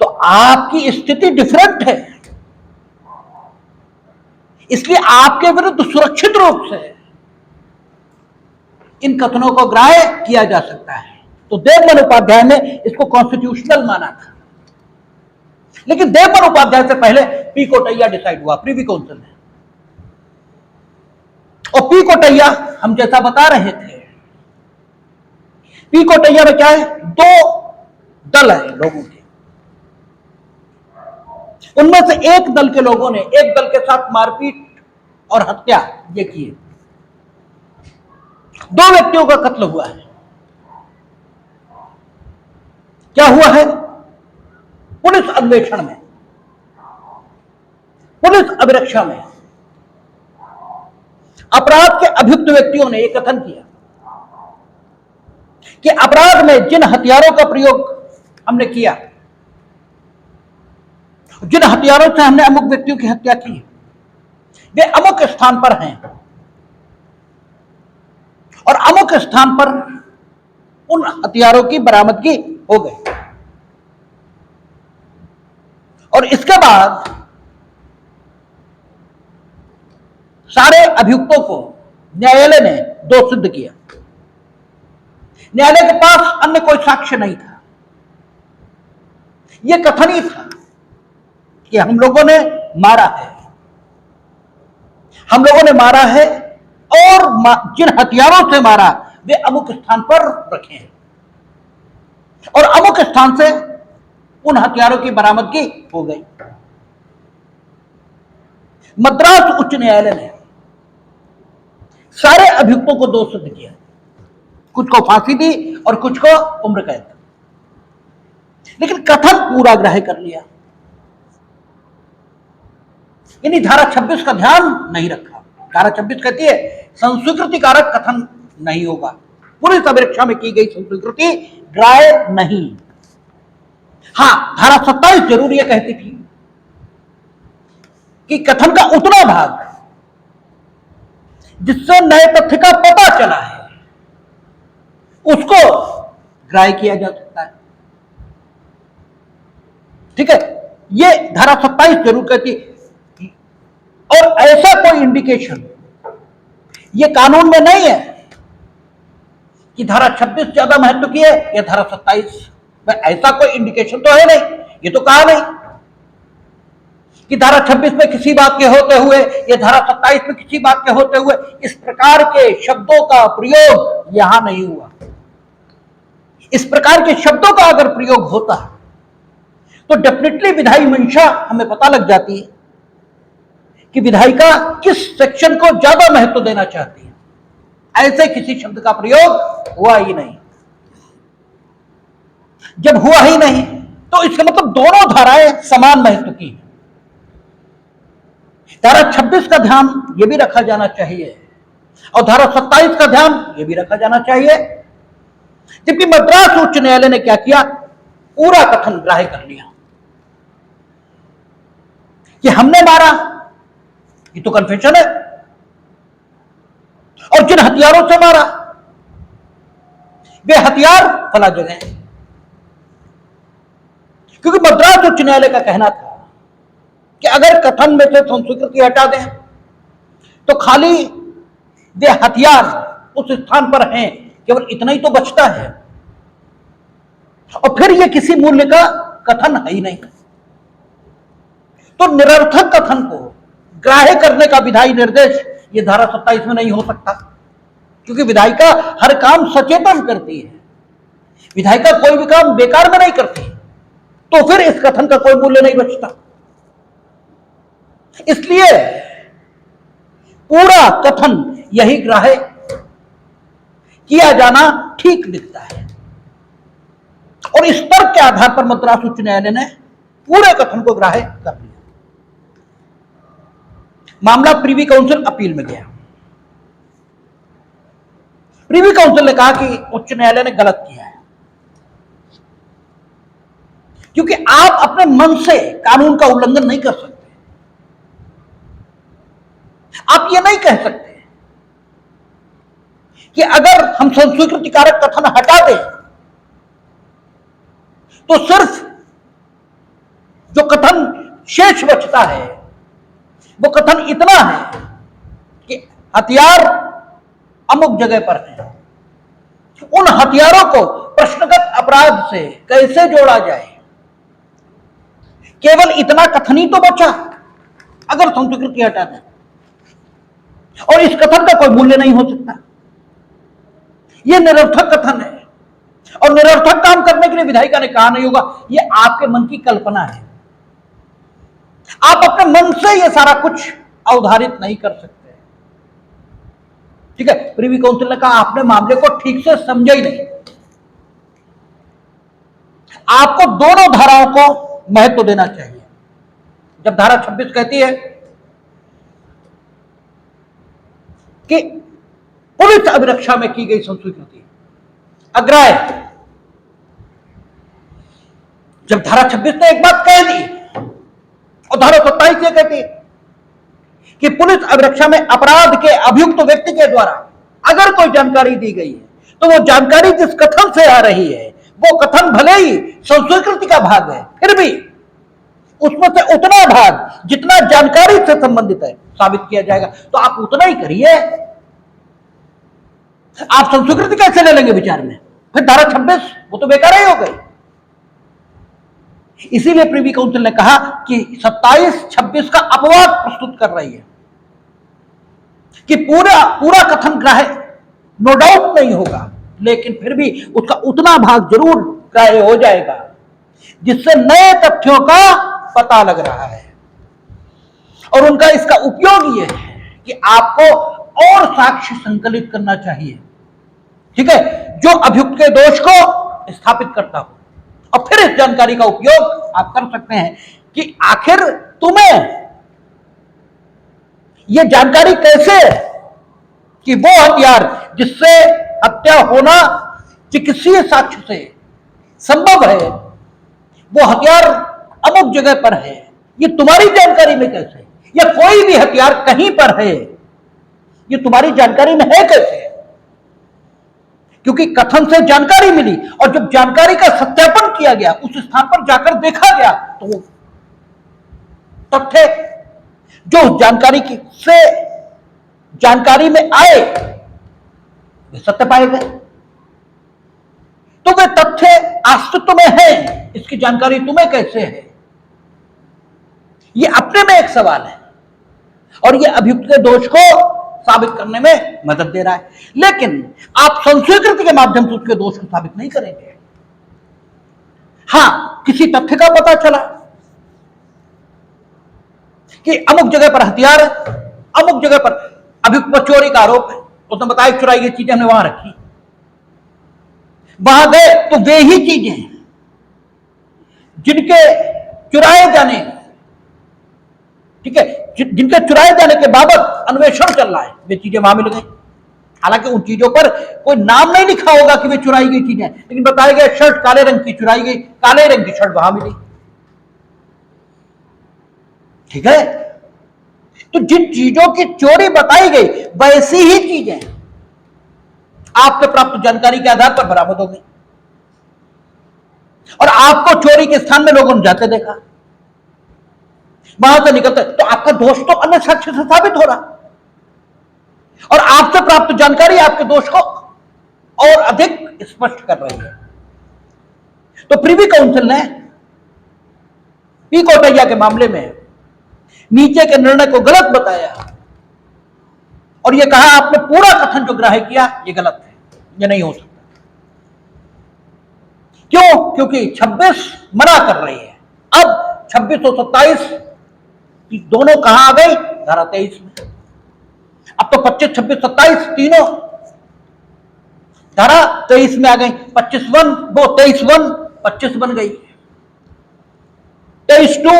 तो आपकी स्थिति डिफरेंट है, इसलिए आपके विरुद्ध सुरक्षित रूप से इन कथनों को ग्राह्य किया जा सकता है। तो देवमन उपाध्याय ने इसको कॉन्स्टिट्यूशनल माना था, लेकिन देवमन उपाध्याय से पहले पी कोटैया डिसाइड हुआ प्रीवी काउंसिल में। और पी कोटैया हम जैसा बता रहे थे, पी कोटैया में क्या है, दो दल है लोगों के, उनमें से एक दल के लोगों ने एक दल के साथ मारपीट और हत्या ये किए। दो व्यक्तियों का कत्ल हुआ है। क्या हुआ है? पुलिस अन्वेषण में, पुलिस अभिरक्षा में अपराध के अभियुक्त व्यक्तियों ने यह कथन किया कि अपराध में जिन हथियारों का प्रयोग हमने किया, जिन हथियारों से हमने अमुक व्यक्तियों की हत्या की, वे अमुक स्थान पर हैं और अमुक स्थान पर उन हथियारों की बरामदगी हो गई। और इसके बाद सारे अभियुक्तों को न्यायालय ने दोषी सिद्ध किया। न्यायालय के पास अन्य कोई साक्ष्य नहीं था, यह कथन ही था कि हम लोगों ने मारा है, हम लोगों ने मारा है और जिन हथियारों से मारा वे अमुक स्थान पर रखे हैं और अमुक स्थान से उन हथियारों की बरामदगी हो गई। मद्रास उच्च न्यायालय ने सारे अभियुक्तों को दोष सिद्ध किया, कुछ को फांसी दी और कुछ को उम्र कैद, लेकिन कथन पूरा ग्राह्य कर लिया, यानी धारा 26 का ध्यान नहीं रखा। धारा 26 कहती है संस्वीकृति कारक कथन नहीं होगा, पुलिस अभिरक्षा में की गई संस्वीकृति ग्राह्य नहीं। हां, धारा 27 जरूर यह कहती थी कि कथन का उतना भाग जिससे नए तथ्य का पता चला है उसको ग्राह्य किया जा सकता है। ठीक है, यह धारा 27 जरूर कहती है। और ऐसा कोई इंडिकेशन ये कानून में नहीं है कि धारा 26 ज्यादा महत्व की है या धारा 27 में, ऐसा कोई इंडिकेशन तो है नहीं। ये तो कहा नहीं कि धारा 26 में किसी बात के होते हुए या धारा 27 में किसी बात के होते हुए इस प्रकार के शब्दों का प्रयोग यहां नहीं हुआ। इस प्रकार के शब्दों का अगर प्रयोग होता तो डेफिनेटली विधायी मंशा हमें पता लग जाती है कि विधायिका किस सेक्शन को ज्यादा महत्व देना चाहती है। ऐसे किसी शब्द का प्रयोग हुआ ही नहीं। जब हुआ ही नहीं तो इसका मतलब दोनों धाराएं समान महत्व की। धारा 26 का ध्यान यह भी रखा जाना चाहिए और धारा 27 का ध्यान यह भी रखा जाना चाहिए। जबकि मद्रास उच्च न्यायालय ने क्या किया, पूरा कथन ग्राह्य कर लिया कि हमने मारा, ये तो कन्फेशन है, और जिन हथियारों से मारा वे हथियार फला जगह है। क्योंकि मद्रास उच्च न्यायालय का कहना था कि अगर कथन में से संस्वीकृति हटा दें तो खाली वे हथियार उस स्थान पर हैं, केवल इतना ही तो बचता है, और फिर यह किसी मूल्य का कथन है ही नहीं। तो निरर्थक कथन को ग्राह्य करने का विधायी निर्देश यह धारा 27 में नहीं हो सकता, क्योंकि विधायिका हर काम सचेतन करती है, विधायिका कोई भी काम बेकार में नहीं करती, तो फिर इस कथन का कोई मूल्य नहीं बचता। इसलिए पूरा कथन यही ग्राह्य किया जाना ठीक दिखता है, और इस तर्क के आधार पर मद्रास उच्च न्यायालय ने पूरे कथन को ग्राह्य कर लिया। मामला प्रीवी काउंसिल अपील में गया। प्रीवी काउंसिल ने कहा कि उच्च न्यायालय ने गलत किया है, क्योंकि आप अपने मन से कानून का उल्लंघन नहीं कर सकते। आप ये नहीं कह सकते कि अगर हम संस्वीकृति कारक कथन हटा दें तो सिर्फ जो कथन शेष बचता है वो कथन इतना है कि हथियार अमुक जगह पर है। उन हथियारों को प्रश्नगत अपराध से कैसे जोड़ा जाए, केवल इतना कथन ही तो बचा अगर संस्वीकृति हटा दें, और इस कथन का कोई मूल्य नहीं हो सकता। यह निरर्थक कथन है, और निरर्थक काम करने के लिए विधायिका ने कहा नहीं होगा, यह आपके मन की कल्पना है। आप अपने मन से यह सारा कुछ अवधारित नहीं कर सकते। ठीक है, प्रीवी काउंसिल ने कहा आपने मामले को ठीक से समझा ही नहीं। आपको दोनों धाराओं को महत्व देना चाहिए। जब धारा 26 कहती है कि पुलिस अभिरक्षा में की गई संस्वीकृति अग्राह्य, जब धारा 26 ने एक बात कह दी, और धारा 27 ये कहती है कि पुलिस अभिरक्षा में अपराध के अभियुक्त व्यक्ति के द्वारा अगर कोई जानकारी दी गई है, तो वो जानकारी जिस कथन से आ रही है वो कथन भले ही संस्वीकृति का भाग है, फिर भी उसमें से उतना भाग जितना जानकारी से संबंधित है साबित किया जाएगा। तो आप उतना ही करिए। आप संस्वीकृति कैसे ले लेंगे विचार में? फिर धारा 26 वो तो बेकार ही हो गई। इसीलिए प्रीवी काउंसिल ने कहा कि 27-26 का अपवाद प्रस्तुत कर रही है कि पूरा कथन ग्राह्य नो डाउट नहीं होगा, लेकिन फिर भी उसका उतना भाग जरूर ग्राह्य हो जाएगा जिससे नए तथ्यों का पता लग रहा है। और उनका इसका उपयोग यह है कि आपको और साक्ष्य संकलित करना चाहिए, ठीक है, जो अभियुक्त के दोष को स्थापित करता हो। और फिर इस जानकारी का उपयोग आप कर सकते हैं कि आखिर तुम्हें यह जानकारी कैसे कि वो हथियार जिससे हत्या होना चिकित्सीय साक्ष्य से संभव है, वो हथियार अमुक जगह पर है, ये तुम्हारी जानकारी में कैसे? या कोई भी हथियार कहीं पर है, ये तुम्हारी जानकारी में है कैसे? क्योंकि कथन से जानकारी मिली, और जब जानकारी का सत्यापन किया गया, उस स्थान पर जाकर देखा गया, तो वो तथ्य जो जानकारी की से जानकारी में आए वे सत्य पाए गए। तो वे तथ्य अस्तित्व में है, इसकी जानकारी तुम्हें कैसे है? यह अपने में एक सवाल है, और यह अभियुक्त के दोष को साबित करने में मदद दे रहा है। लेकिन आप संस्वीकृति के माध्यम से उसके दोष को साबित नहीं करेंगे। हां, किसी तथ्य का पता चला कि अमुक जगह पर हथियार, अमुक जगह पर अभियुक्त पर चोरी का आरोप है, उसने बताया चुराई गई चीजें हमने वहां रखी। वहां गए तो वे ही चीजें जिनके चुराए जाने, ठीक है, जिनके चुराए जाने के बाबत अन्वेषण चल रहा है, वे चीजें वहां मिल गई। हालांकि उन चीजों पर कोई नाम नहीं लिखा होगा कि वे चुराई गई चीजें, लेकिन बताया गया शर्ट काले रंग की चुराई गई, काले रंग की शर्ट वहां मिली। ठीक है, तो जिन चीजों की चोरी बताई गई वैसी ही चीजें आपके प्राप्त जानकारी के आधार पर बरामद हो गई, और आपको चोरी के स्थान में लोगों ने जाते देखा, वहां से निकलते, तो आपका दोष तो अन्य साक्ष्य से साबित हो रहा, और आपसे प्राप्त जानकारी आपके दोष को और अधिक स्पष्ट कर रही है। तो प्रीवी काउंसिल ने पी कोटैया के मामले में नीचे के निर्णय को गलत बताया, और यह कहा आपने पूरा कथन जो ग्राह्य किया ये गलत है, यह नहीं हो सकता। क्यों? क्योंकि 26 मना कर रही है। अब 26 और 27 दोनों कहां आ गई? धारा 23 में। अब तो 25, 26, 27 तीनों धारा 23 में आ गई। 25(1) वो 23(1) 25 बन गई, 23(2)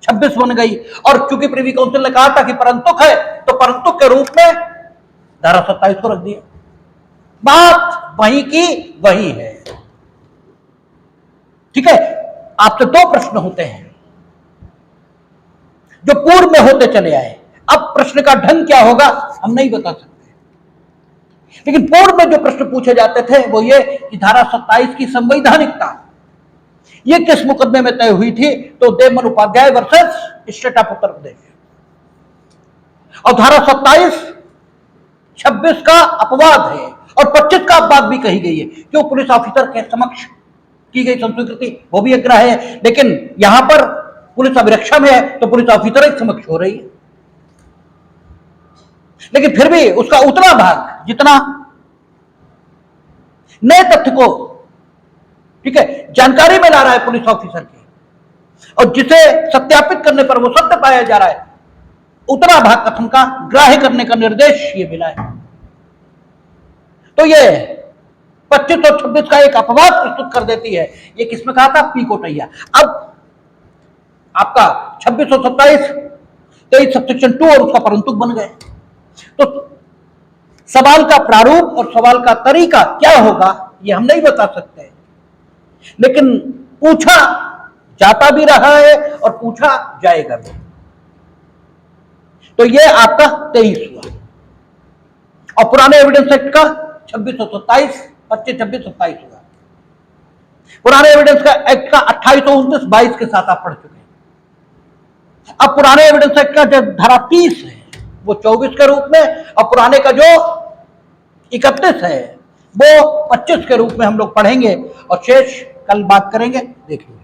26 बन गई। और क्योंकि प्रिवी काउंसिल ने कहा था कि परंतुक है, तो परंतुक के रूप में धारा 27 को रख दिया। बात वही की वही है। ठीक है, आपसे दो प्रश्न होते हैं जो पूर्व में होते चले आए। अब प्रश्न का ढंग क्या होगा हम नहीं बता सकते, लेकिन पूर्व में जो प्रश्न पूछे जाते थे वो ये कि धारा 27 की संवैधानिकता ये किस मुकदमे में तय हुई थी? तो Devman Upadhyay versus state of Uttar Pradesh. और धारा 27 26 का अपवाद है और 25 का अपवाद भी कही गई है। क्यों? पुलिस ऑफिसर के समक्ष की गई संस्वीकृति वो भी एक राय है, लेकिन यहां पर पुलिस अभिरक्षा में है तो पुलिस ऑफिसर के समक्ष हो रही है। लेकिन फिर भी उसका उतना भाग जितना नए तथ्य को, ठीक है, जानकारी में ला रहा है पुलिस ऑफिसर की, और जिसे सत्यापित करने पर वो सत्य पाया जा रहा है, उतना भाग कथन का ग्राह्य करने का निर्देश ये मिला है। तो ये 25 और 26 का एक अपवाद प्रस्तुत कर देती है। ये किसमें कहा था? पी कोटैया। अब आपका 26 और 27 23 सबसेक्शन 2 और उसका परंतुक बन गए। तो सवाल का प्रारूप और सवाल का तरीका क्या होगा ये हम नहीं बता सकते, लेकिन पूछा जाता भी रहा है और पूछा जाएगा भी। तो ये आपका 23 हुआ। और पुराने एविडेंस एक्ट का 26 और 27 25, 26, 27 हुआ। पुराने एविडेंस का एक्ट का 28, 29, 22 के साथ आप पढ़ चुके हैं। अब पुराने एविडेंस एक्ट का जो धारा 30 है वो 24 के रूप में, और पुराने का जो 31 है वो 25 के रूप में हम लोग पढ़ेंगे, और शेष कल बात करेंगे। देखिए